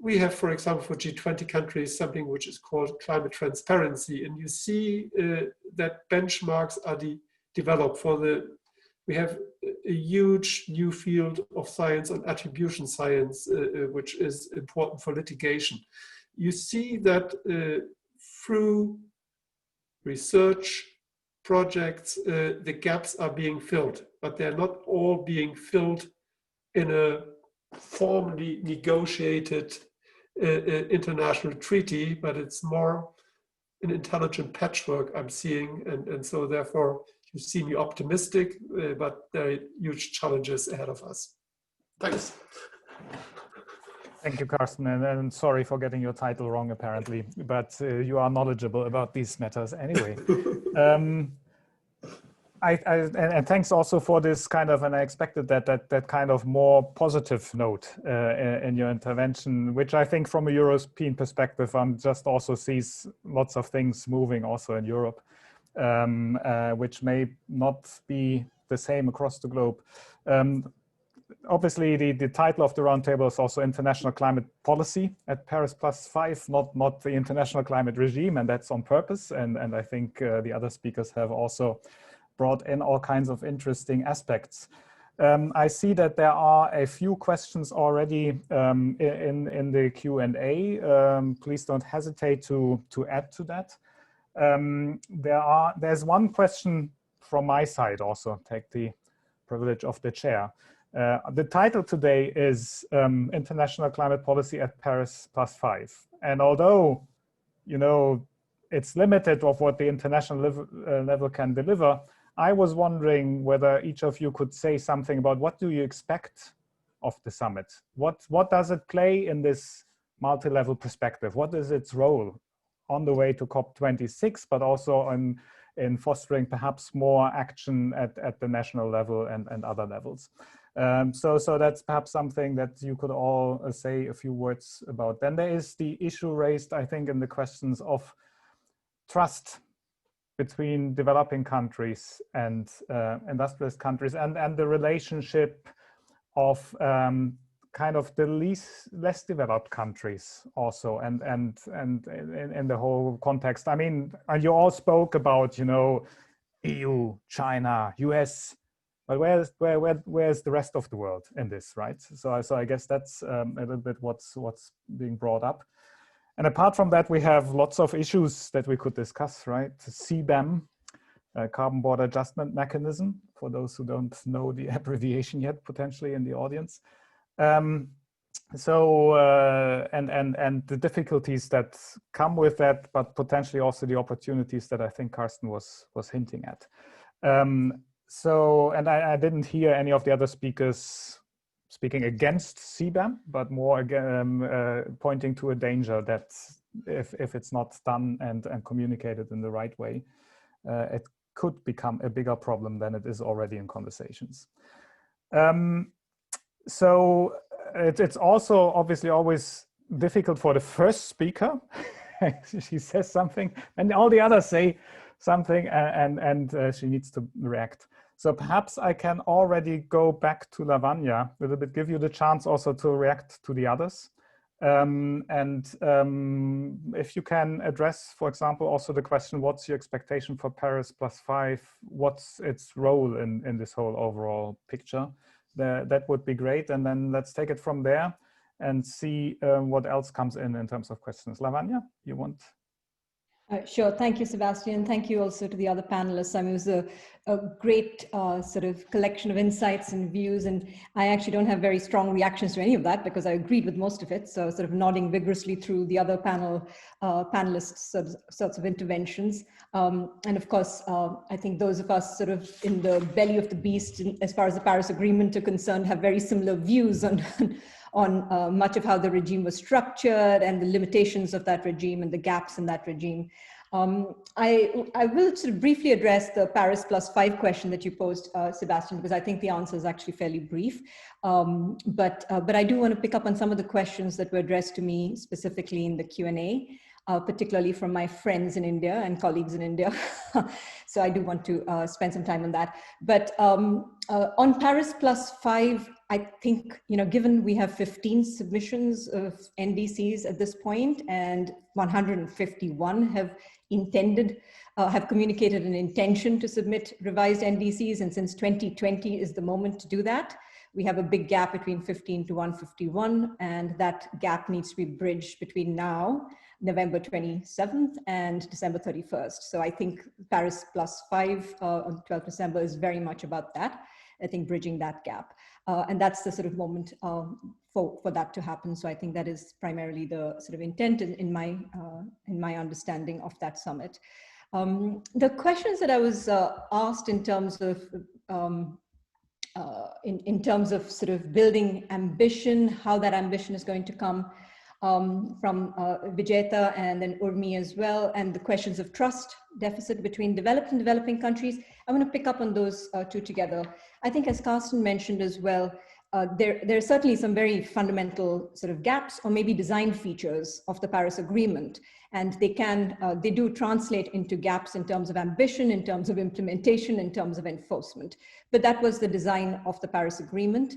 we have, for example, for G20 countries, something which is called climate transparency, and you see that benchmarks are developed for we have a huge new field of science on attribution science, which is important for litigation. You see that through research projects, the gaps are being filled, but they're not all being filled in a formally negotiated international treaty, but it's more an intelligent patchwork I'm seeing, and so therefore you see me optimistic, but there are huge challenges ahead of us. Thanks. Thank you, Carsten, and sorry for getting your title wrong, apparently, but you are knowledgeable about these matters anyway. And thanks also for this kind of, and I expected that kind of more positive note in your intervention, which I think from a European perspective, just also sees lots of things moving also in Europe, which may not be the same across the globe. Obviously, the title of the roundtable is also International Climate Policy at Paris+5, not the International Climate Regime, and that's on purpose. And I think the other speakers have also brought in all kinds of interesting aspects. I see that there are a few questions already in the Q&A. Please don't hesitate to add to that. There's one question from my side also, take the privilege of the chair. The title today is International Climate Policy at Paris+5. And although, you know, it's limited of what the international level can deliver, I was wondering whether each of you could say something about what do you expect of the summit? What does it play in this multi-level perspective? What is its role on the way to COP26, but also in fostering perhaps more action at the national level and other levels? So that's perhaps something that you could all say a few words about. Then there is the issue raised, I think, in the questions of trust between developing countries and industrialist countries, and the relationship of kind of the less developed countries also, and in the whole context. I mean, and you all spoke about, you know, EU, China, US, but where's the rest of the world in this, right? So I guess that's a little bit what's being brought up. And apart from that, we have lots of issues that we could discuss, right? CBAM, Carbon Border Adjustment Mechanism, for those who don't know the abbreviation yet, potentially in the audience. And the difficulties that come with that, but potentially also the opportunities that I think Carsten was hinting at. And I didn't hear any of the other speakers speaking against CBAM, but more again pointing to a danger that if it's not done and communicated in the right way, it could become a bigger problem than it is already in conversations. So it's also obviously always difficult for the first speaker. She says something and all the others say something, and she needs to react. So perhaps I can already go back to Lavanya a little bit, give you the chance also to react to the others. If you can address, for example, also the question, what's your expectation for Paris+5? What's its role in this whole overall picture? That would be great. And then let's take it from there and see what else comes in terms of questions. Lavanya, you want? Sure. Thank you, Sebastian. Thank you also to the other panelists. I mean, it was a great sort of collection of insights and views. And I actually don't have very strong reactions to any of that because I agreed with most of it. So sort of nodding vigorously through the other panelists' sorts of interventions. And of course, I think those of us sort of in the belly of the beast, as far as the Paris Agreement are concerned, have very similar views on much of how the regime was structured and the limitations of that regime and the gaps in that regime. I will sort of briefly address the Paris+5 question that you posed, Sebastian, because I think the answer is actually fairly brief. But I do want to pick up on some of the questions that were addressed to me specifically in the Q&A, particularly from my friends in India and colleagues in India. So I do want to spend some time on that. But on Paris+5, I think, given we have 15 submissions of NDCs at this point and 151 have communicated an intention to submit revised NDCs, and since 2020 is the moment to do that, we have a big gap between 15 to 151, and that gap needs to be bridged between now, November 27th, and December 31st. So I think Paris+5 on 12th December is very much about that. I think bridging that gap. And that's the sort of moment for that to happen. So I think that is primarily the sort of intent in my understanding of that summit. The questions that I was asked in terms of sort of building ambition, how that ambition is going to come from Vijeta and then Urmi as well, and the questions of trust deficit between developed and developing countries. I want to pick up on those two together. I think, as Carsten mentioned as well, there are certainly some very fundamental sort of gaps or maybe design features of the Paris Agreement, and they do translate into gaps in terms of ambition, in terms of implementation, in terms of enforcement. But that was the design of the Paris Agreement.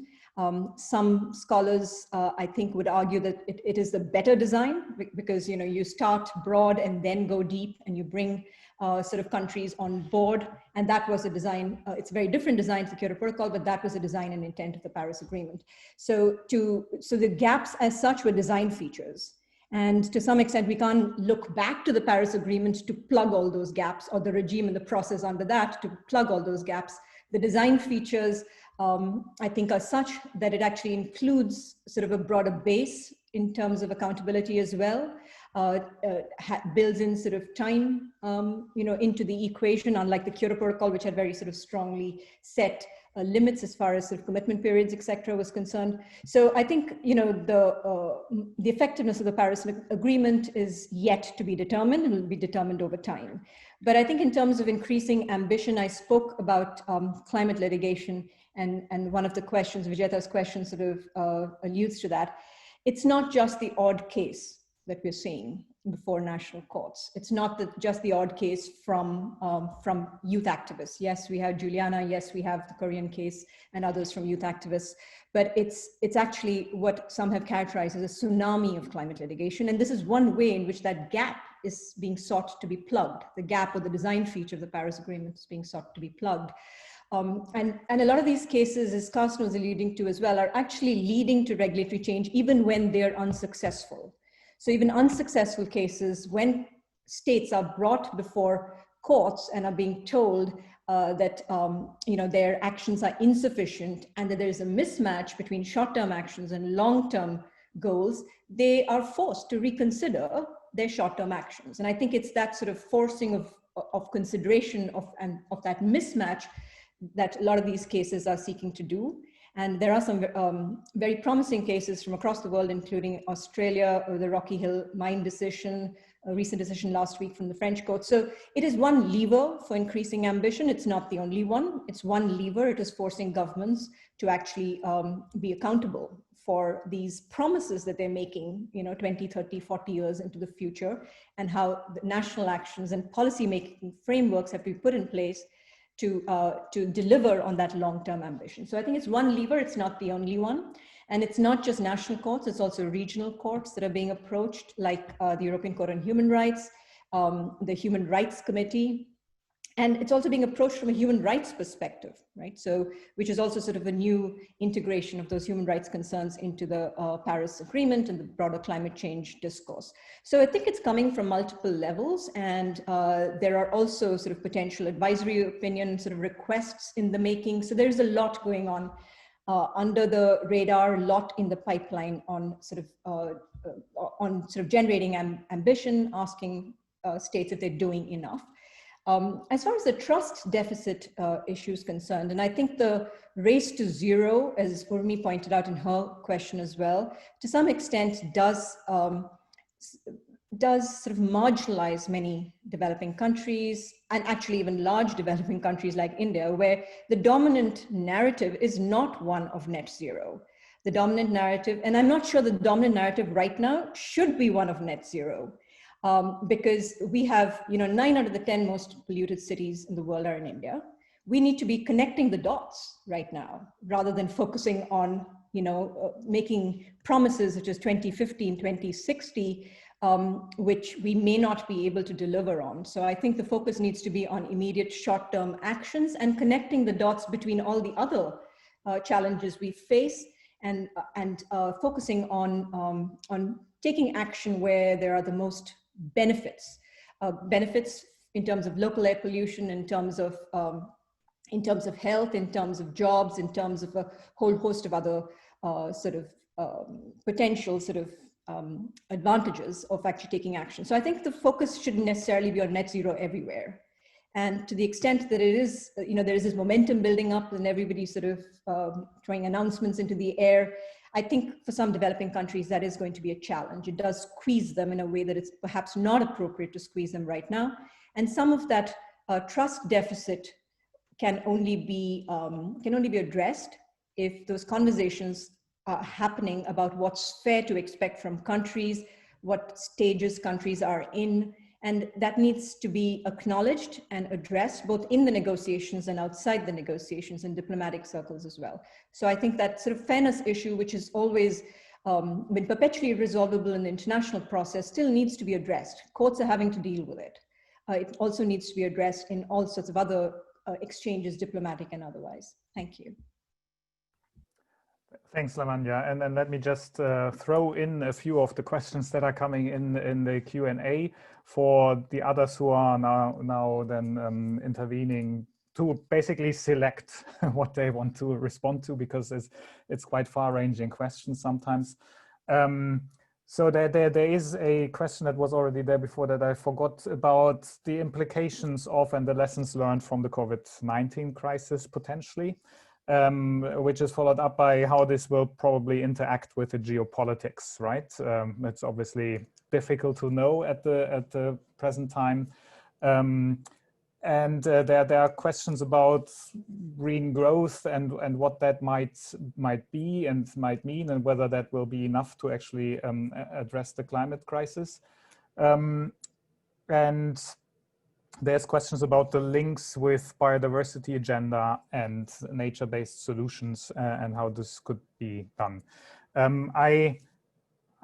Some scholars, I think, would argue that it is the better design because you start broad and then go deep, and you bring sort of countries on board. And that was a design. It's a very different design to the Kyoto Protocol, but that was a design and intent of the Paris Agreement. So the gaps as such were design features. And to some extent, we can't look back to the Paris Agreement to plug all those gaps, or the regime and the process under that to plug all those gaps. The design features, I think, are such that it actually includes sort of a broader base in terms of accountability as well, builds in sort of time, into the equation, unlike the Kyoto Protocol, which had very sort of strongly set limits as far as sort of commitment periods, et cetera, was concerned. So I think, the effectiveness of the Paris Agreement is yet to be determined and will be determined over time. But I think in terms of increasing ambition, I spoke about climate litigation, and one of the questions, Vijeta's question, sort of alludes to that. It's not just the odd case that we're seeing before national courts. It's not just the odd case from youth activists. Yes, we have Juliana. Yes, we have the Korean case and others from youth activists. But it's actually what some have characterized as a tsunami of climate litigation. And this is one way in which that gap is being sought to be plugged. The gap or the design feature of the Paris Agreement is being sought to be plugged. And a lot of these cases, as Carsten was alluding to as well, are actually leading to regulatory change even when they're unsuccessful. So even unsuccessful cases, when states are brought before courts and are being told that their actions are insufficient and that there is a mismatch between short-term actions and long-term goals, they are forced to reconsider their short-term actions. And I think it's that sort of forcing of consideration of that mismatch that a lot of these cases are seeking to do. And there are some very promising cases from across the world, including Australia, or the Rocky Hill mine decision, a recent decision last week from the French court. So it is one lever for increasing ambition. It's not the only one. It's one lever. It is forcing governments to actually be accountable for these promises that they're making, 20, 30, 40 years into the future, and how the national actions and policy-making frameworks have to be put in place to deliver on that long-term ambition. So I think it's one lever, it's not the only one. And it's not just national courts, it's also regional courts that are being approached, like the European Court on Human Rights, the Human Rights Committee. And it's also being approached from a human rights perspective, right? So, which is also sort of a new integration of those human rights concerns into the Paris Agreement and the broader climate change discourse. So I think it's coming from multiple levels, and there are also sort of potential advisory opinion sort of requests in the making. So there's a lot going on under the radar, a lot in the pipeline on sort of generating ambition, asking states if they're doing enough. As far as the trust deficit issue is concerned, and I think the race to zero, as Urmi pointed out in her question as well, to some extent does sort of marginalize many developing countries, and actually even large developing countries like India, where the dominant narrative is not one of net zero. The dominant narrative, and I'm not sure the dominant narrative right now should be one of net zero. Because we have, 9 out of the 10 most polluted cities in the world are in India. We need to be connecting the dots right now, rather than focusing on, making promises such as 2015, 2060, which we may not be able to deliver on. So I think the focus needs to be on immediate short-term actions and connecting the dots between all the other challenges we face, and focusing on taking action where there are the most benefits in terms of local air pollution, in terms of health, in terms of jobs, in terms of a whole host of other potential advantages of actually taking action. So I think the focus shouldn't necessarily be on net zero everywhere. And to the extent that it is, there is this momentum building up and everybody sort of throwing announcements into the air, I think for some developing countries, that is going to be a challenge. It does squeeze them in a way that it's perhaps not appropriate to squeeze them right now. And some of that trust deficit can only be addressed if those conversations are happening about what's fair to expect from countries, what stages countries are in. And that needs to be acknowledged and addressed both in the negotiations and outside the negotiations in diplomatic circles as well. So I think that sort of fairness issue, which has always been perpetually irresolvable in the international process, still needs to be addressed. Courts are having to deal with it. It also needs to be addressed in all sorts of other exchanges, diplomatic and otherwise. Thank you. Thanks, Lavanya. And then let me just throw in a few of the questions that are coming in the Q&A for the others who are now intervening to basically select what they want to respond to, because it's quite far-ranging questions sometimes. So there is a question that was already there before that I forgot about, the implications of and the lessons learned from the COVID-19 crisis potentially. Which is followed up by how this will probably interact with the geopolitics, right? It's obviously difficult to know at the present time. And there are questions about green growth and what that might be and might mean, and whether that will be enough to actually address the climate crisis. And there's questions about the links with biodiversity agenda and nature-based solutions and how this could be done.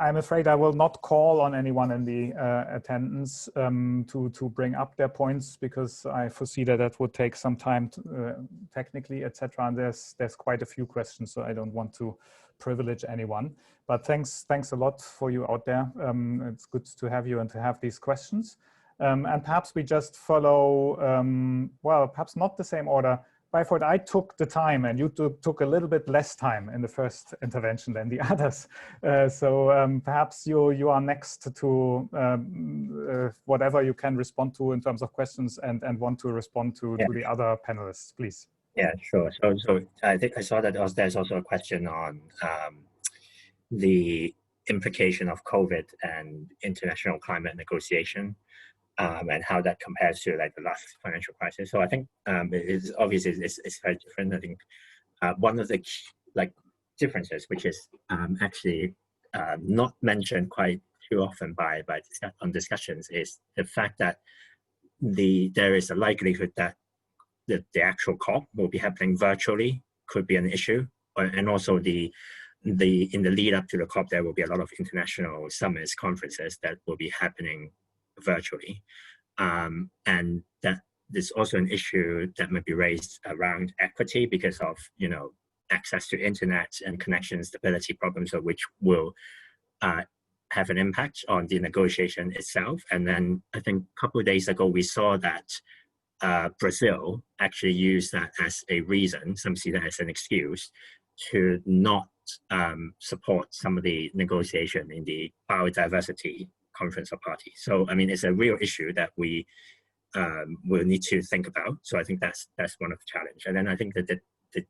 I'm afraid I will not call on anyone in the attendance to bring up their points, because I foresee that would take some time technically, etc. And there's quite a few questions, so I don't want to privilege anyone. But thanks a lot for you out there. It's good to have you and to have these questions. And perhaps we just follow, well, perhaps not the same order. Byford, I took the time and you took a little bit less time in the first intervention than the others. So perhaps you are next to whatever you can respond to in terms of questions and want to respond to the other panelists, please. Yeah, sure. So I think I saw that there's also a question on the implication of COVID and international climate negotiation, and how that compares to like the last financial crisis. So I think it is obviously it's very different. I think one of the key, differences, which is actually not mentioned quite too often on discussions, is the fact that there is a likelihood that the actual COP will be happening virtually, could be an issue, and also in the lead up to the COP, there will be a lot of international summits, conferences that will be happening virtually, and that there's also an issue that may be raised around equity because of access to internet and connection stability problems, of which will have an impact on the negotiation itself. And then I think a couple of days ago we saw that Brazil actually used that as a reason, some see that as an excuse, to not support some of the negotiation in the biodiversity conference of parties. So I mean, it's a real issue that we will need to think about. So I think that's one of the challenge. And then I think that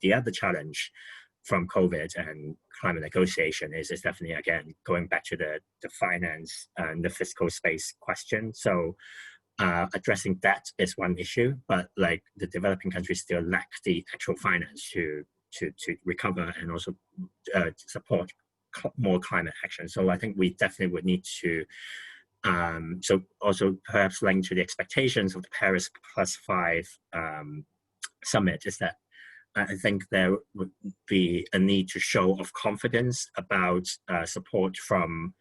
the other challenge from COVID and climate negotiation is definitely, again, going back to the finance and the fiscal space question. So addressing that is one issue, but like the developing countries still lack the actual finance to recover and also support more climate action. So I think we definitely would need to so also perhaps linked to the expectations of the Paris+5 summit is that I think there would be a need to show of confidence about support from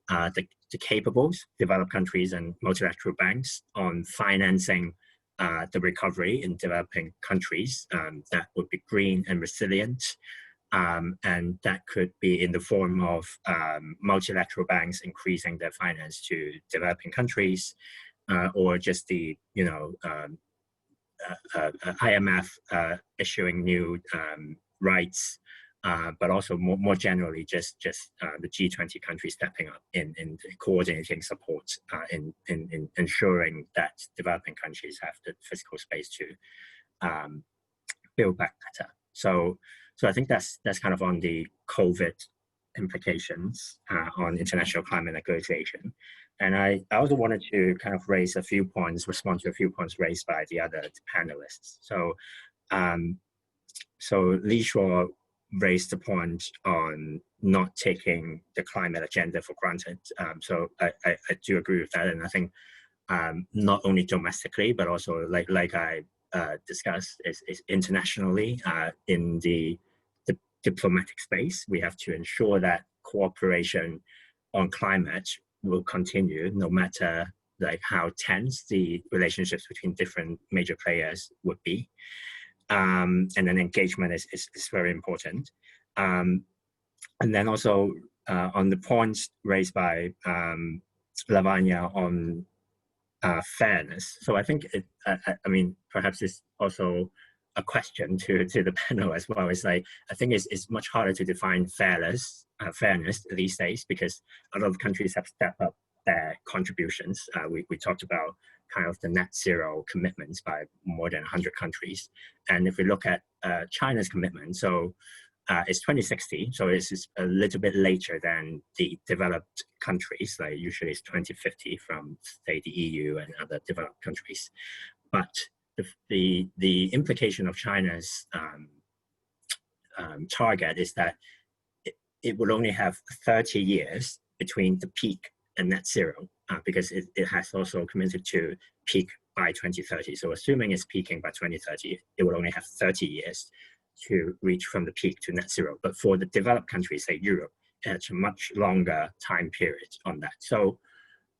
the capable developed countries and multilateral banks on financing the recovery in developing countries that would be green and resilient. And that could be in the form of multilateral banks increasing their finance to developing countries, or just the IMF issuing new rights, but also more generally just the G20 countries stepping up in coordinating support in ensuring that developing countries have the physical space to build back better. So I think that's kind of on the COVID implications on international climate negotiation. And I also wanted to kind of raise a few points, respond to a few points raised by the other panelists. So Li Shuo raised the point on not taking the climate agenda for granted. So I do agree with that. And I think not only domestically, but also like I discussed is internationally in the diplomatic space, we have to ensure that cooperation on climate will continue no matter like how tense the relationships between different major players would be. And then engagement is very important. And then also on the points raised by Lavanya on fairness. So I think I mean, perhaps it's also a question to the panel as well. It's like, I think it's much harder to define fairness these days because a lot of countries have stepped up their contributions. We talked about kind of the net zero commitments by more than 100 countries. And if we look at China's commitment, so it's 2060, so it's a little bit later than the developed countries, like usually it's 2050 from say the EU and other developed countries. But the implication of China's target is that it will only have 30 years between the peak and net zero, because it has also committed to peak by 2030. So assuming it's peaking by 2030, it will only have 30 years to reach from the peak to net zero. But for the developed countries, say Europe, it's a much longer time period on that. So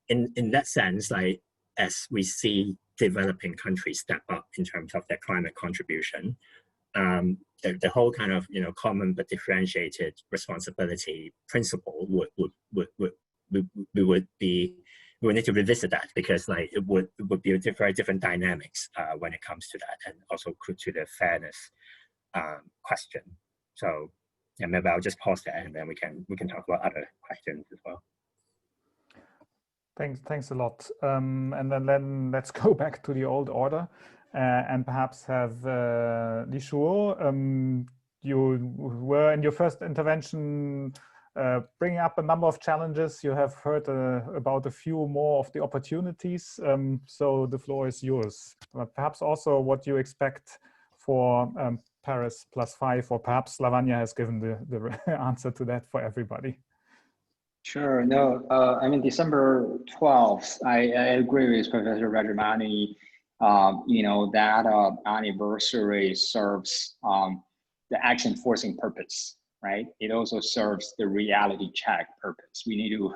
in that sense, like as we see developing countries step up in terms of their climate contribution, the whole kind of common but differentiated responsibility principle we would need to revisit that, because like it would be a very different dynamics when it comes to that, and also to the fairness question. So yeah, maybe I'll just pause there and then we can talk about other questions as well. Thanks a lot. And then let's go back to the old order. and perhaps have Li Shuo. You were in your first intervention bringing up a number of challenges. You have heard about a few more of the opportunities. So the floor is yours. But perhaps also what you expect for Paris+5, or perhaps Lavanya has given the answer to that for everybody. Sure. No, I mean, December 12th, I agree with Professor Rajamani. You know, that anniversary serves the action forcing purpose, right? It also serves the reality check purpose. We need to,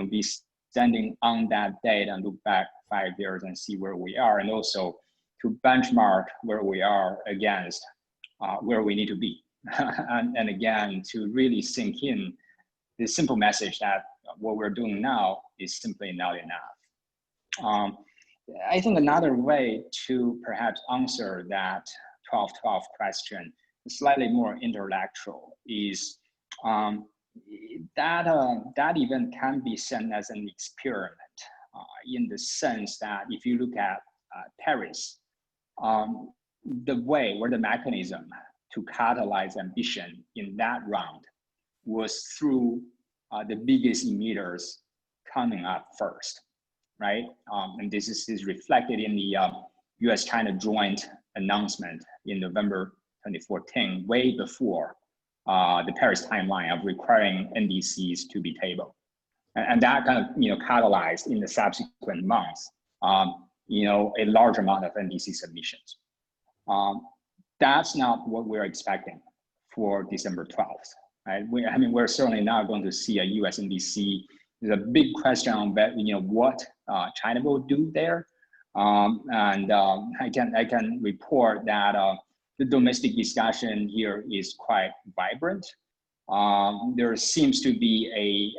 be standing on that date and look back 5 years and see where we are, and also to benchmark where we are against where we need to be. and again, to really sink in the simple message that what we're doing now is simply not enough. I think another way to perhaps answer that 12-12 question, slightly more intellectual, is that event can be seen as an experiment in the sense that if you look at Paris, the way or the mechanism to catalyze ambition in that round was through the biggest emitters coming up first, right? And this is reflected in the US-China joint announcement in November 2014, way before the Paris timeline of requiring NDCs to be tabled. And that kind of, catalyzed in the subsequent months, a large amount of NDC submissions. That's not what we're expecting for December 12th. Right? We're certainly not going to see a US NDC. There's a big question on that, what China will do there. I can report that the domestic discussion here is quite vibrant. There seems to be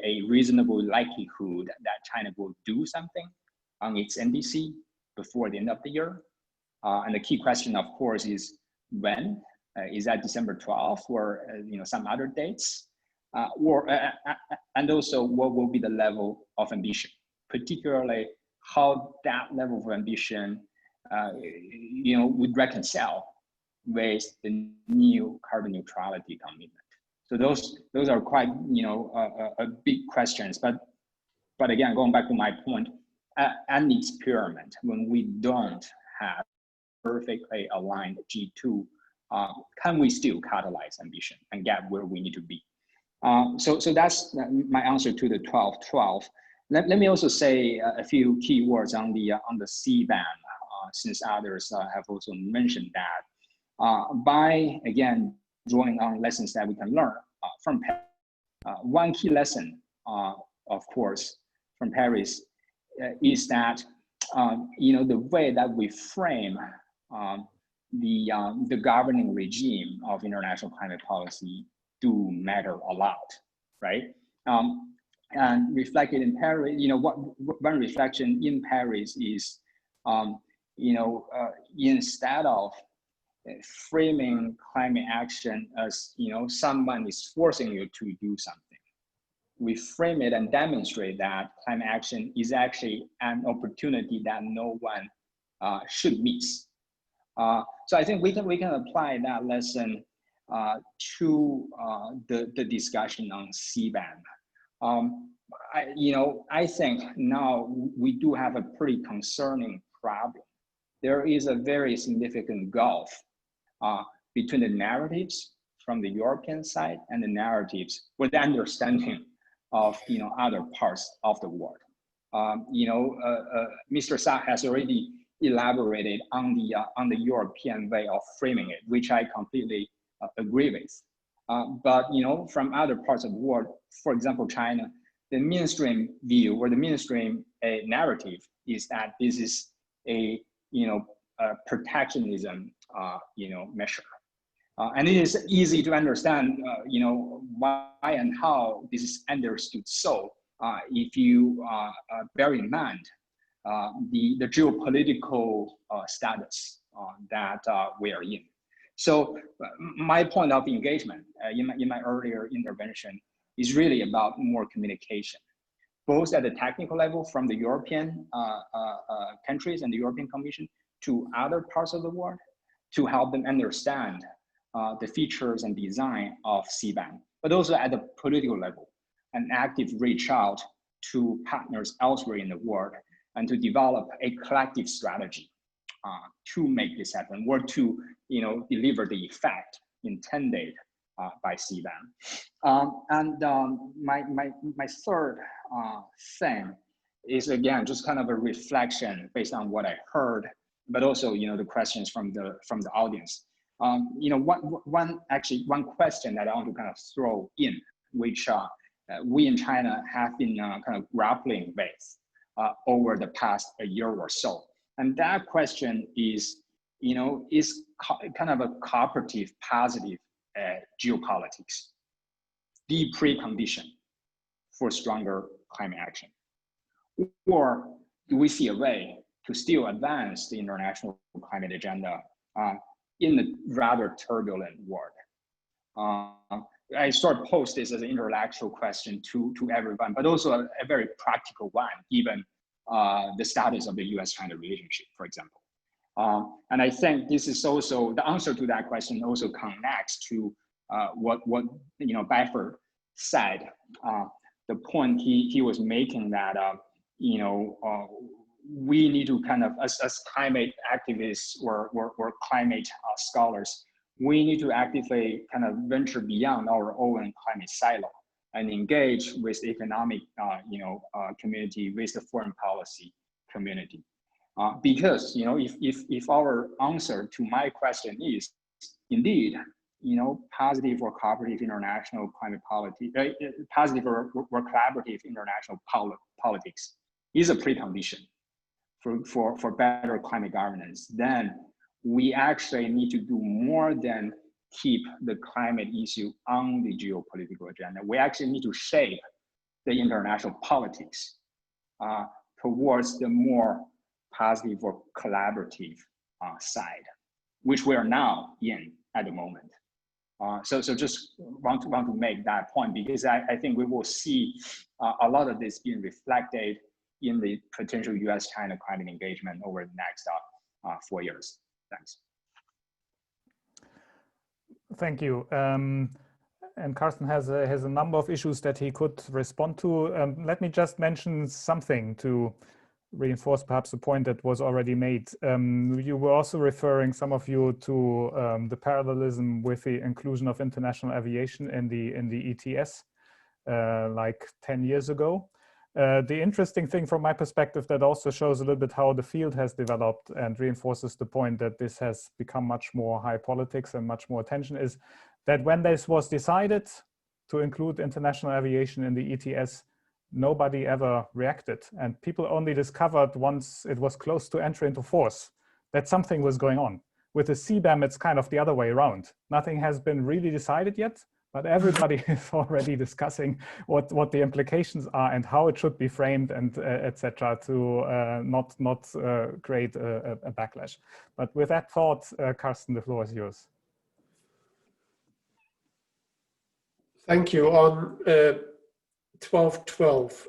a reasonable likelihood that China will do something on its NDC before the end of the year. And the key question, of course, is when. Is that December 12th or some other dates? And also what will be the level of ambition, particularly how that level of ambition would reconcile with the new carbon neutrality commitment. So those are quite a big questions. But again, going back to my point, an experiment when we don't have perfectly aligned G2. Can we still catalyze ambition and get where we need to be? So that's my answer to the 12-12. Let me also say a few key words on the C-band, since others have also mentioned that. By, again, drawing on lessons that we can learn from Paris. One key lesson, of course, from Paris is that, the way that we frame the governing regime of international climate policy do matter a lot, right? And reflected in Paris, one reflection in Paris is, instead of framing climate action as, someone is forcing you to do something, we frame it and demonstrate that climate action is actually an opportunity that no one should miss. So I think we can apply that lesson to the discussion on C-band. I think now we do have a pretty concerning problem. There is a very significant gulf between the narratives from the European side and the narratives with the understanding of other parts of the world. Mr. Sa has already elaborated on the European way of framing it, which I completely agree with. But from other parts of the world, for example, China, the mainstream view or the mainstream narrative is that this is a protectionism measure, and it is easy to understand why and how this is understood. So if you bear in mind the geopolitical status that we are in. So my point of engagement in my earlier intervention is really about more communication, both at the technical level from the European countries and the European Commission to other parts of the world to help them understand the features and design of CBAM, but also at the political level, an active reach out to partners elsewhere in the world and to develop a collective strategy to make this happen, or to deliver the effect intended by CBAM. My third thing is, again, just kind of a reflection based on what I heard, but also the questions from the audience. One question that I want to kind of throw in, which we in China have been kind of grappling with over the past year or so. And that question is, is kind of a cooperative, positive geopolitics the precondition for stronger climate action? Or do we see a way to still advance the international climate agenda in the rather turbulent world? I sort of pose this as an intellectual question to everyone, but also a very practical one, given the status of the US-China relationship, for example. And I think this is also, the answer to that question also connects to what Bedford said, the point he was making that, we need to kind of, as climate activists or climate scholars, we need to actively kind of venture beyond our own climate silo and engage with the economic community, with the foreign policy community. Because if our answer to my question is indeed positive or cooperative international climate policy, positive or collaborative international politics is a precondition for better climate governance, then we actually need to do more than keep the climate issue on the geopolitical agenda. We actually need to shape the international politics towards the more positive or collaborative side, which we are now in at the moment. So just want to make that point, because I think we will see a lot of this being reflected in the potential US-China climate engagement over the next 4 years. Thanks. Thank you. And Carsten has a number of issues that he could respond to. Let me just mention something to reinforce perhaps the point that was already made. You were also referring, some of you, to the parallelism with the inclusion of international aviation in the ETS like 10 years ago. The interesting thing from my perspective that also shows a little bit how the field has developed and reinforces the point that this has become much more high politics and much more attention is that when this was decided to include international aviation in the ETS, nobody ever reacted, and people only discovered once it was close to entry into force that something was going on. With the CBAM, it's kind of the other way around. Nothing has been really decided yet, but everybody is already discussing what the implications are and how it should be framed and etc. to not create a backlash. But with that thought, Carsten, the floor is yours. Thank you. On 12.12,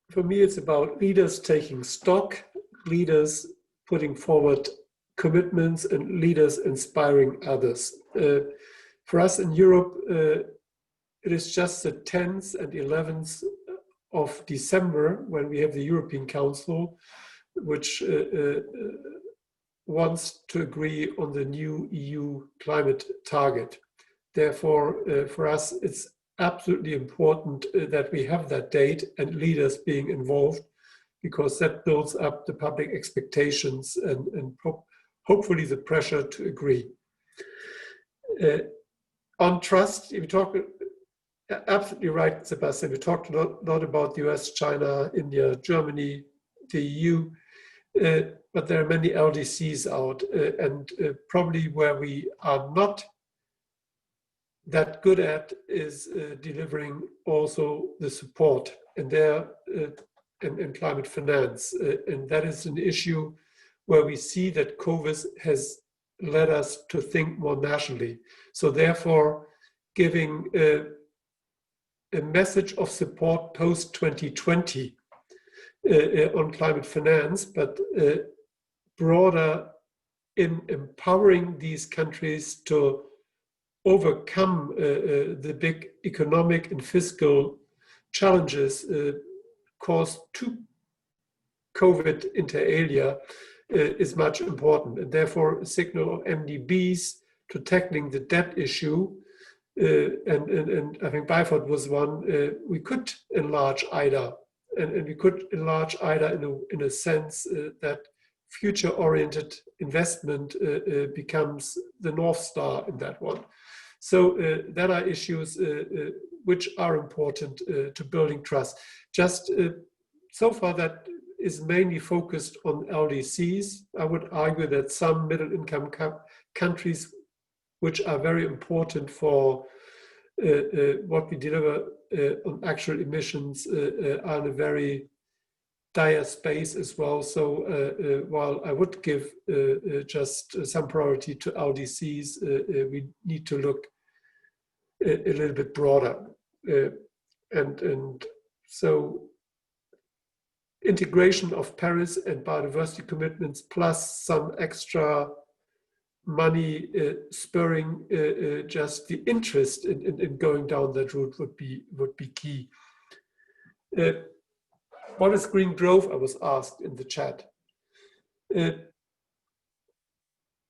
for me, it's about leaders taking stock, leaders putting forward commitments, and leaders inspiring others. For us in Europe, it is just the 10th and 11th of December when we have the European Council, which wants to agree on the new EU climate target. Therefore, for us, it's absolutely important that we have that date and leaders being involved, because that builds up the public expectations and hopefully the pressure to agree. On trust, you talk absolutely right, Sebastian. We talked a lot about the US, China, India, Germany, the EU, but there are many LDCs out, and probably where we are not that good at is delivering also the support in climate finance. And that is an issue where we see that COVID has led us to think more nationally. So therefore, giving a message of support post-2020 on climate finance, but broader in empowering these countries to overcome the big economic and fiscal challenges caused to COVID inter alia is much important, and therefore a signal of MDBs to tackling the debt issue. And I think Byford was one. We could enlarge IDA, and we could enlarge IDA in a sense that future-oriented investment becomes the North Star in that one. So there are issues which are important to building trust. Just so far that is mainly focused on LDCs. I would argue that some middle-income countries, which are very important for what we deliver on actual emissions, are in a very dire space as well. So while I would give just some priority to LDCs, we need to look a little bit broader. And so integration of Paris and biodiversity commitments plus some extra money spurring just the interest in going down that route would be key. What is green growth? I was asked in the chat. It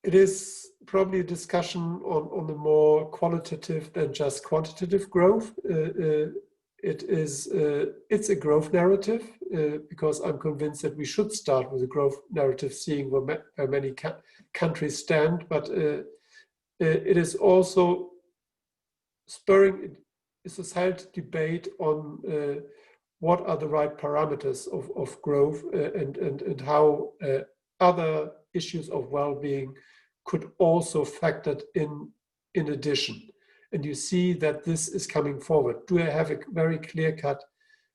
is probably a discussion on the more qualitative than just quantitative growth. It's a growth narrative because I'm convinced that we should start with a growth narrative, seeing where many countries stand, but it is also spurring a societal debate on what are the right parameters of growth and how other issues of well-being could also factor in addition. And you see that this is coming forward. Do I have a very clear-cut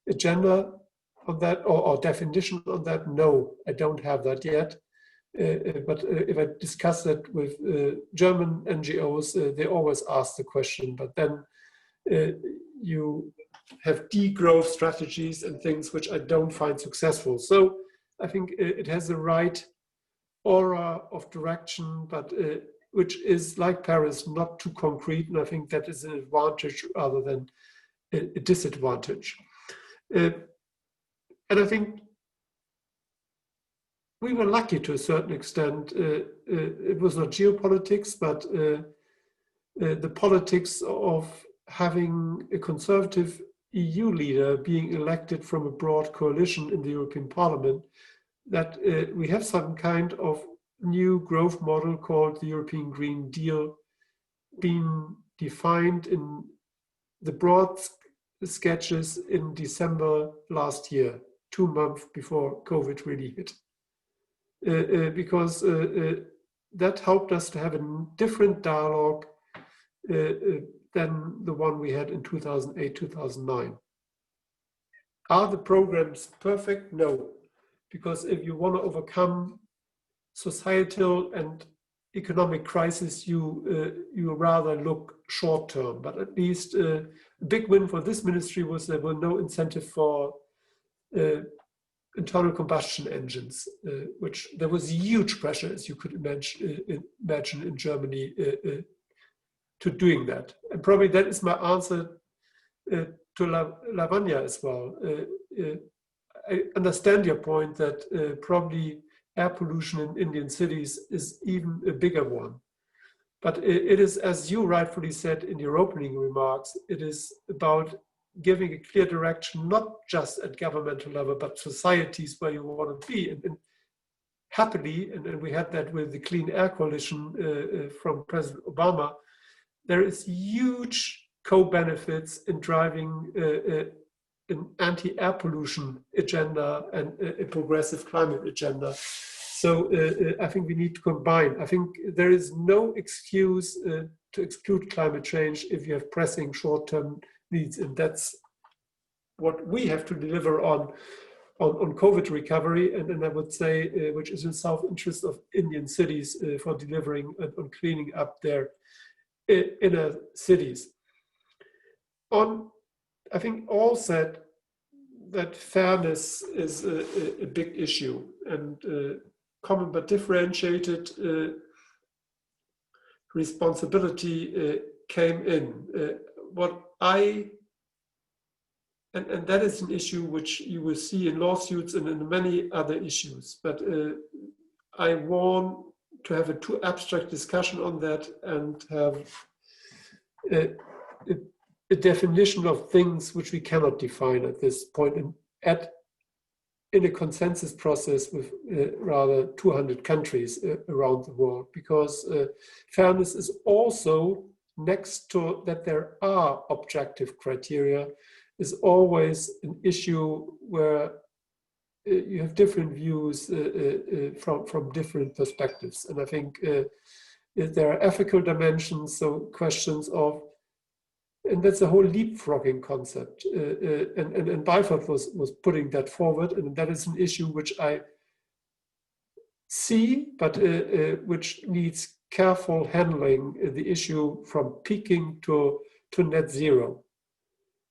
agenda on that or definition on that? No, I don't have that yet. But if I discuss that with German NGOs, they always ask the question, but then you have degrowth strategies and things which I don't find successful. So I think it has the right aura of direction, but which is, like Paris, not too concrete. And I think that is an advantage rather than a disadvantage. And I think we were lucky to a certain extent. It was not geopolitics, but the politics of having a conservative EU leader being elected from a broad coalition in the European Parliament, that we have some kind of new growth model called the European Green Deal being defined in the broad sketches in December last year, 2 months before COVID really hit. Because that helped us to have a different dialogue than the one we had in 2008, 2009. Are the programs perfect? No. Because if you want to overcome societal and economic crisis, you rather look short term. But at least a big win for this ministry was there were no incentive for internal combustion engines, which there was huge pressure, as you could imagine in Germany, to doing that. And probably that is my answer to Lavanya as well. I understand your point that probably air pollution in Indian cities is even a bigger one. But it is, as you rightfully said in your opening remarks, it is about giving a clear direction, not just at governmental level, but societies where you want to be. And happily, and we had that with the Clean Air Coalition from President Obama, there is huge co-benefits in driving an anti-air pollution agenda and a progressive climate agenda. So I think we need to combine. I think there is no excuse to exclude climate change if you have pressing short-term needs, and that's what we have to deliver on COVID recovery, and I would say, which is in self-interest of Indian cities for delivering on cleaning up their inner cities. I think all said that fairness is a big issue, and common but differentiated responsibility came in. And that is an issue which you will see in lawsuits and in many other issues. But I want to have a too abstract discussion on that and have a definition of things which we cannot define at this point in a consensus process with rather 200 countries around the world, because fairness is also, next to that there are objective criteria, is always an issue where you have different views from different perspectives. And I think there are ethical dimensions, so questions of, and that's a whole leapfrogging concept. And Byford was putting that forward, and that is an issue which I see, but which needs careful handling, the issue from peaking to net zero.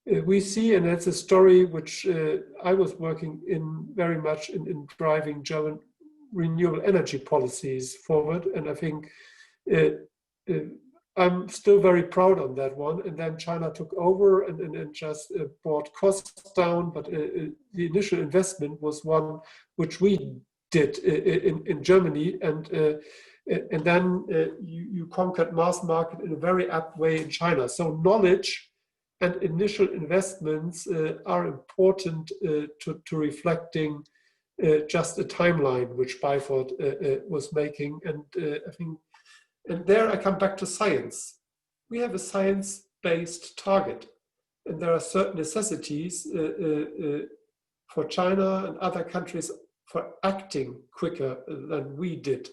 We see, and that's a story which I was working in very much in driving German renewable energy policies forward. And I think I'm still very proud on that one. And then China took over and just brought costs down. But the initial investment was one which we did in Germany. And then you conquered mass market in a very apt way in China. So knowledge and initial investments are important to reflecting just a timeline which Byford was making. And I think, and there I come back to science. We have a science-based target, and there are certain necessities for China and other countries for acting quicker than we did.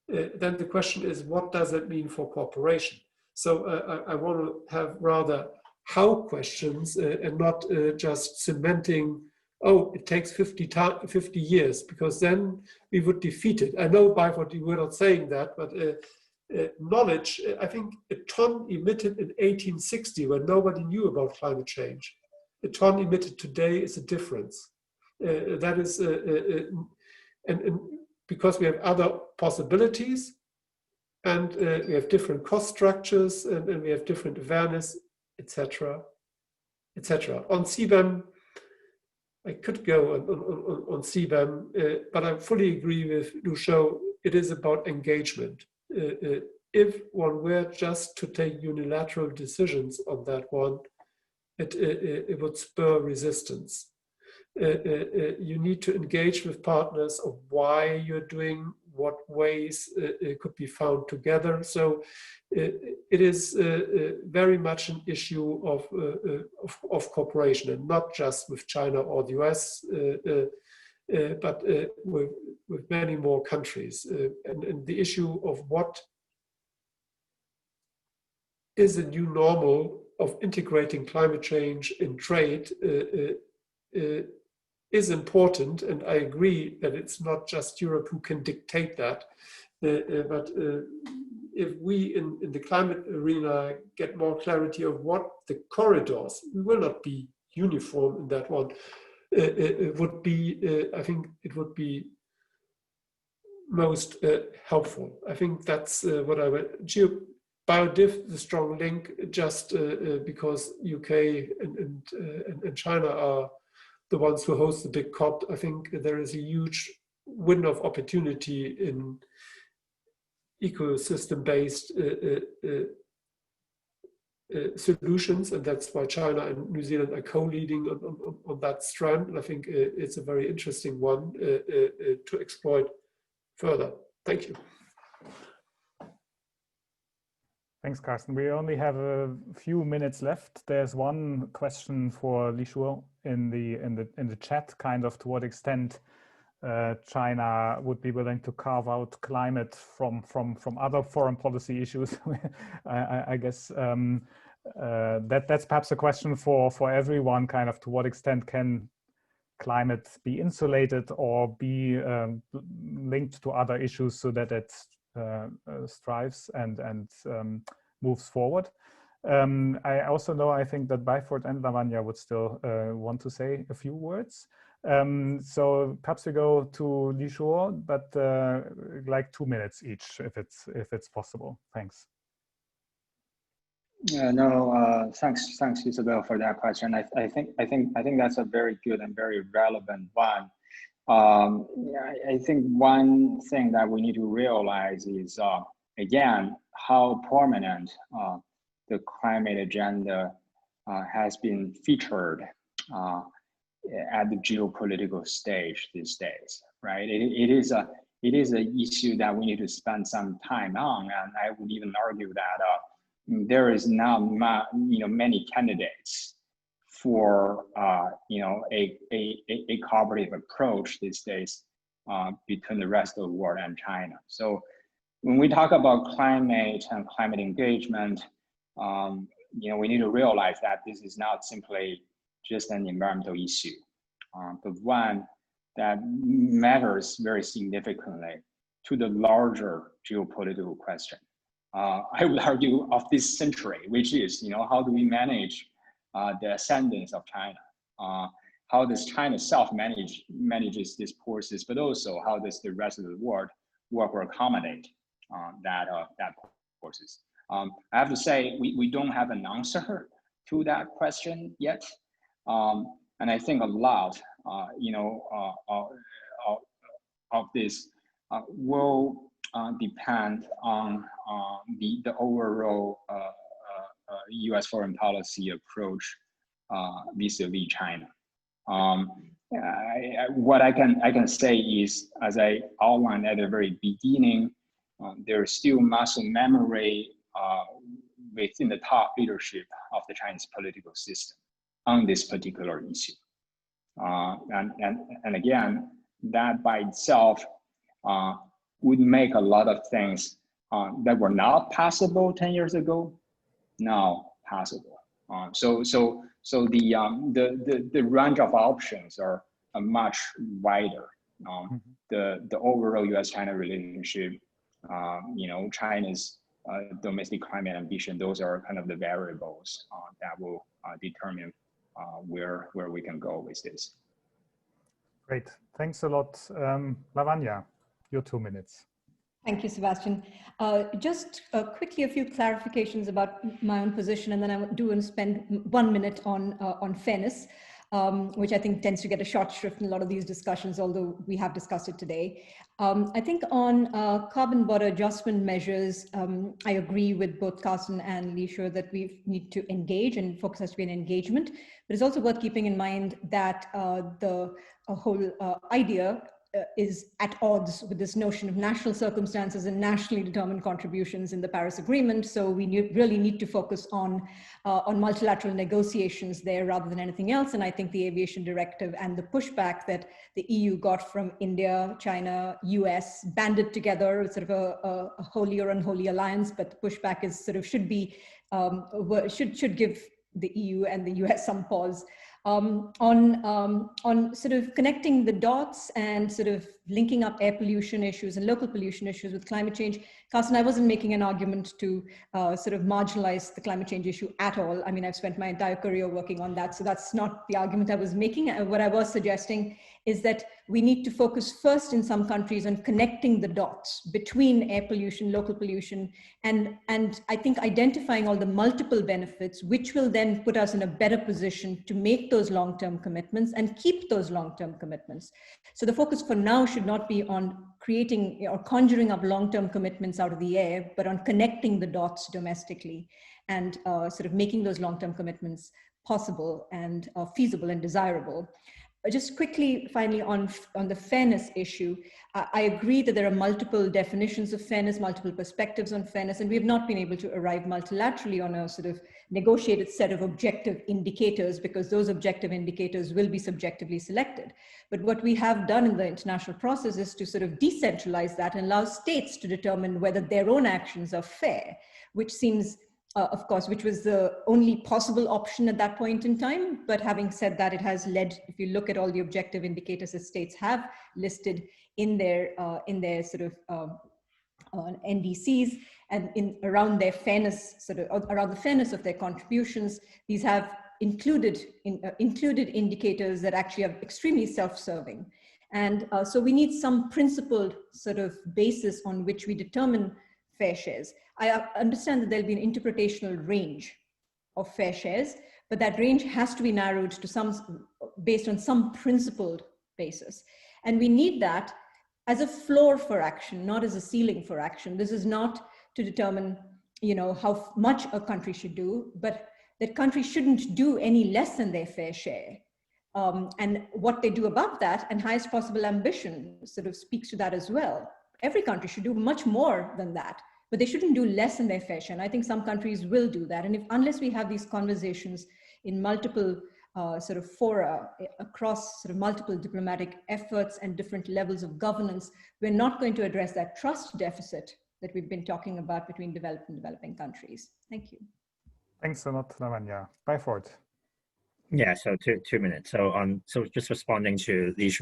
Then the question is, what does it mean for cooperation? So I want to have rather how questions and not just cementing, oh, it takes 50 years, because then we would defeat it. I know, Byford, you were not saying that, but knowledge, I think a ton emitted in 1860 when nobody knew about climate change. A ton emitted today is a difference. That is, and because we have other possibilities, and we have different cost structures, and we have different awareness, etc., etc. On CBAM, I could go on CBAM, but I fully agree with Lucio. It is about engagement. If one were just to take unilateral decisions on that one, it would spur resistance. You need to engage with partners of why you're doing, what ways it could be found together. So it is very much an issue of cooperation, and not just with China or the US, but with many more countries. And the issue of what is a new normal of integrating climate change in trade is important, and I agree that it's not just Europe who can dictate that, but if we in the climate arena get more clarity of what the corridors, we will not be uniform in that one, it would be, I think it would be most helpful. I think that's what I would, biodiv, the strong link, just because UK and China are the ones who host the big COP. I think there is a huge window of opportunity in ecosystem-based solutions, and that's why China and New Zealand are co-leading on that strand. And I think it's a very interesting one to exploit further. Thank you. Thanks, Carsten. We only have a few minutes left. There's one question for Li Shuo in the chat, kind of to what extent China would be willing to carve out climate from other foreign policy issues. I guess that's perhaps a question for everyone, kind of to what extent can climate be insulated or be linked to other issues so that it strives and moves forward. I also know, I think that Byford and Lavanya would still want to say a few words. So perhaps we go to Li Shuo, but like 2 minutes each, if it's possible. Thanks. No, thanks, Isabel, for that question. I think that's a very good and very relevant one. I think one thing that we need to realize is, again, how prominent the climate agenda has been featured at the geopolitical stage these days, right? It is an issue that we need to spend some time on, and I would even argue that there is now many candidates for a cooperative approach these days between the rest of the world and China. So when we talk about climate and climate engagement, we need to realize that this is not simply just an environmental issue, but one that matters very significantly to the larger geopolitical question. I would argue of this century, which is, how do we manage the ascendance of China? How does China manages these forces, but also how does the rest of the world work or accommodate that forces? I have to say, we don't have an answer to that question yet. And I think a lot, of this will depend on the overall U.S. foreign policy approach vis-a-vis China. What I can say is, as I outlined at the very beginning, there is still muscle memory within the top leadership of the Chinese political system on this particular issue. And again, that by itself would make a lot of things that were not possible 10 years ago now possible. So the range of options are much wider. The overall U.S.-China relationship, China's domestic climate ambition, those are kind of the variables that will determine where we can go with this. Great, thanks a lot. Lavanya, your 2 minutes. Thank you, Sebastian. Just quickly, a few clarifications about my own position, and then I do want to spend 1 minute on fairness, which I think tends to get a short shrift in a lot of these discussions, although we have discussed it today. I think on carbon border adjustment measures, I agree with both Carsten and Li Shuo that we need to engage, and focus has to be an engagement. But it's also worth keeping in mind that the whole idea is at odds with this notion of national circumstances and nationally determined contributions in the Paris Agreement. So we really need to focus on multilateral negotiations there rather than anything else. And I think the aviation directive and the pushback that the EU got from India, China, US banded together, sort of a holy or unholy alliance, but the pushback is sort of should give the EU and the US some pause. On sort of connecting the dots and sort of linking up air pollution issues and local pollution issues with climate change. Carsten, I wasn't making an argument to sort of marginalize the climate change issue at all. I mean, I've spent my entire career working on that, so that's not the argument I was making. What I was suggesting is that we need to focus first in some countries on connecting the dots between air pollution, local pollution, and I think identifying all the multiple benefits, which will then put us in a better position to make those long-term commitments and keep those long-term commitments. So the focus for now should not be on creating or conjuring up long-term commitments out of the air, but on connecting the dots domestically and sort of making those long-term commitments possible and feasible and desirable. Just quickly, finally, on the fairness issue, I agree that there are multiple definitions of fairness, multiple perspectives on fairness, and we have not been able to arrive multilaterally on a sort of negotiated set of objective indicators, because those objective indicators will be subjectively selected. But what we have done in the international process is to sort of decentralize that and allow states to determine whether their own actions are fair, which seems of course, which was the only possible option at that point in time. But having said that, it has led, if you look at all the objective indicators that states have listed in their sort of NDCs and around their fairness, sort of around the fairness of their contributions, these have included indicators that actually are extremely self-serving. And so we need some principled sort of basis on which we determine fair shares. I understand that there'll be an interpretational range of fair shares, but that range has to be narrowed to based on some principled basis. And we need that as a floor for action, not as a ceiling for action. This is not to determine, how much a country should do, but that countries shouldn't do any less than their fair share. And what they do above that and highest possible ambition sort of speaks to that as well. Every country should do much more than that, but they shouldn't do less than their fair share. And I think some countries will do that. And unless we have these conversations in multiple sort of fora across sort of multiple diplomatic efforts and different levels of governance, we're not going to address that trust deficit that we've been talking about between developed and developing countries. Thank you. Thanks a lot, Lavanya. Byford. Yeah, so 2 minutes. So just responding to these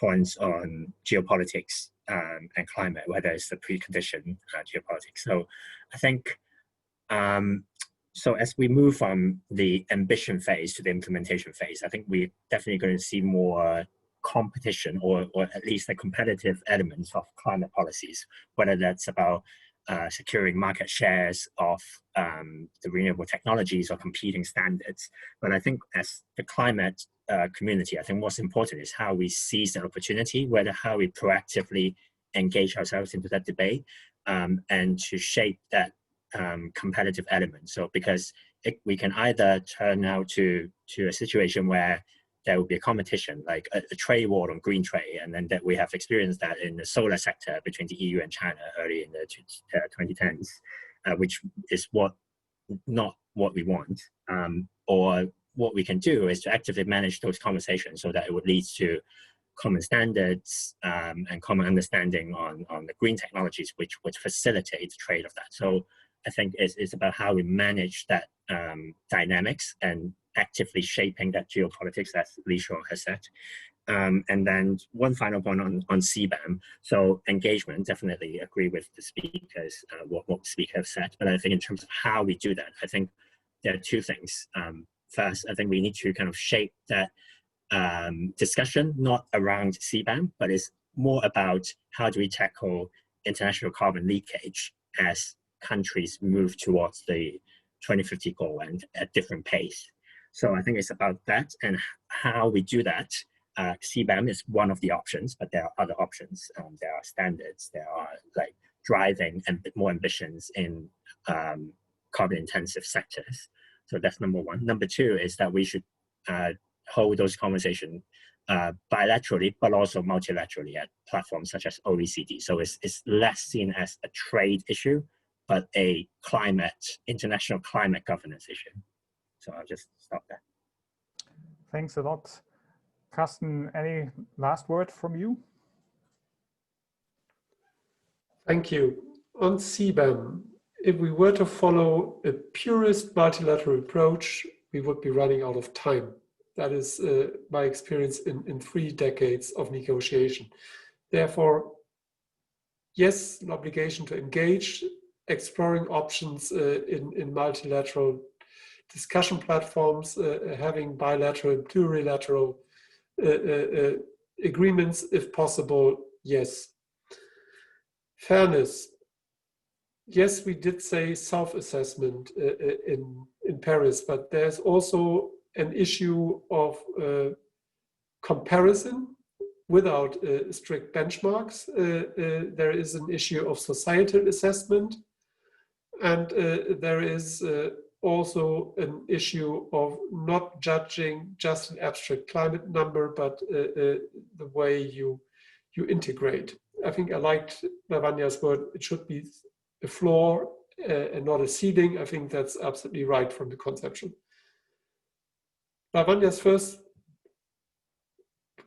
points on geopolitics and climate, whether it's the precondition geopolitics. So I think, so as we move from the ambition phase to the implementation phase, I think we're definitely going to see more competition or at least the competitive elements of climate policies, whether that's about securing market shares of the renewable technologies or competing standards. But I think as the climate community, I think what's important is how we seize that opportunity, how we proactively engage ourselves into that debate and to shape that competitive element. So because we can either turn out to a situation where there will be a competition, like a trade war on green trade, and then that we have experienced that in the solar sector between the EU and China early in the 2010s, which is not what we want. Or what we can do is to actively manage those conversations so that it would lead to common standards and common understanding on the green technologies, which would facilitate the trade of that. So I think it's about how we manage that dynamics and actively shaping that geopolitics, as Li Shuo has said. And then one final point on CBAM. So engagement, definitely agree with the speakers, what the speaker have said. But I think in terms of how we do that, I think there are two things. First, I think we need to kind of shape that discussion, not around CBAM, but it's more about how do we tackle international carbon leakage as countries move towards the 2050 goal and at different pace. So I think it's about that and how we do that. CBAM is one of the options, but there are other options. There are standards, there are like driving and more ambitions in carbon intensive sectors. So that's number one. Number two is that we should hold those conversations bilaterally, but also multilaterally at platforms such as OECD. So it's less seen as a trade issue, but a international climate governance issue. So I'll just stop there. Thanks a lot. Carsten, any last word from you? Thank you. On CBAM, if we were to follow a purist multilateral approach, we would be running out of time. That is my experience in 3 decades of negotiation. Therefore, yes, an obligation to engage, exploring options in multilateral discussion platforms, having bilateral, plurilateral agreements if possible, yes. Fairness. Yes, we did say self-assessment in Paris, but there's also an issue of comparison without strict benchmarks. There is an issue of societal assessment, and there is also an issue of not judging just an abstract climate number, but the way you integrate. I think I liked Lavanya's word, it should be a floor and not a ceiling. I think that's absolutely right from the conception. Lavanya's first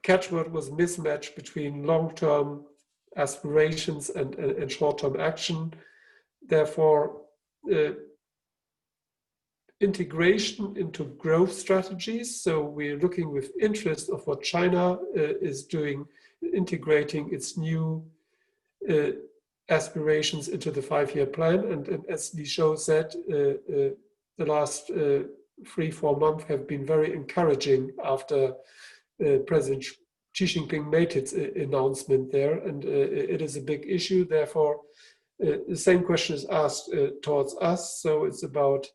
catchword was mismatch between long-term aspirations and short-term action. Therefore, integration into growth strategies. So we're looking with interest of what China is doing, integrating its new aspirations into the 5-year plan. And as Li Shuo said, the last 3-4 months have been very encouraging after President Xi Jinping made its announcement there, and it is a big issue. Therefore, the same question is asked towards us. So it's about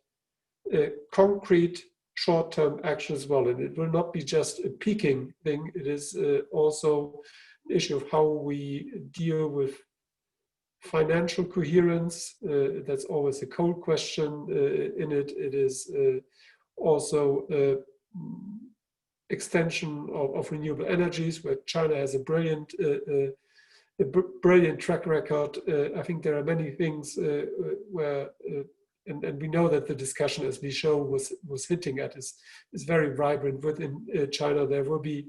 concrete short-term action as well, and it will not be just a peaking thing. It is also an issue of how we deal with financial coherence. That's always a cold question in it. It is also extension of renewable energies, where China has a brilliant track record. I think there are many things where, and we know that the discussion, as Li Shou was hinting at, is very vibrant within China. There will be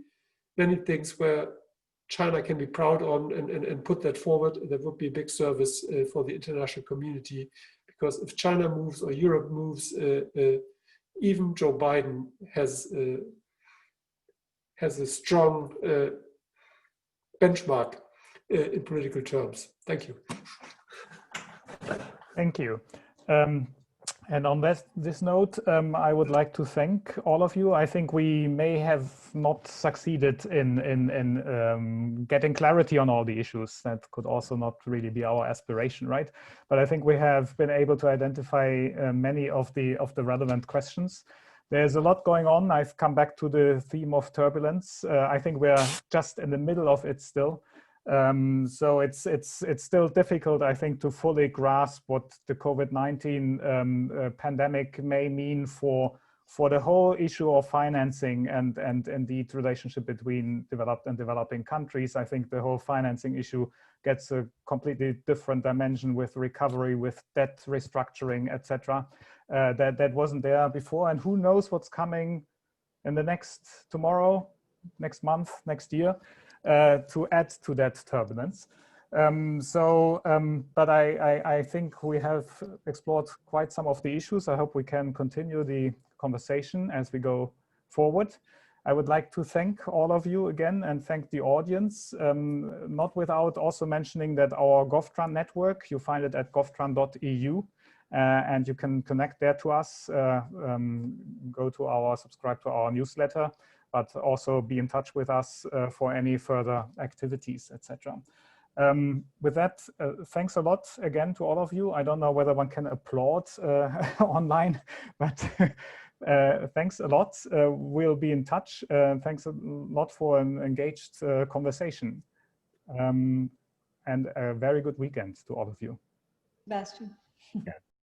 many things where China can be proud on and put that forward. That would be a big service for the international community, because if China moves or Europe moves, even Joe Biden has a strong benchmark in political terms. Thank you. Thank you. And on this note, I would like to thank all of you. I think we may have not succeeded in getting clarity on all the issues. That could also not really be our aspiration, right? But I think we have been able to identify many of the relevant questions. There's a lot going on. I've come back to the theme of turbulence. I think we're just in the middle of it still. So it's still difficult, I think, to fully grasp what the COVID-19 pandemic may mean for the whole issue of financing and indeed relationship between developed and developing countries. I think the whole financing issue gets a completely different dimension with recovery, with debt restructuring, etc. That wasn't there before, and who knows what's coming in the tomorrow, next month, next year. To add to that turbulence. But I think we have explored quite some of the issues. I hope we can continue the conversation as we go forward. I would like to thank all of you again and thank the audience, not without also mentioning that our GOVTRAN network, you find it at govtran.eu, and you can connect there to us, subscribe to our newsletter, but also be in touch with us for any further activities, etc. With that, thanks a lot again to all of you. I don't know whether one can applaud online, but thanks a lot. We'll be in touch. Thanks a lot for an engaged conversation. And a very good weekend to all of you. Sebastian. Yeah.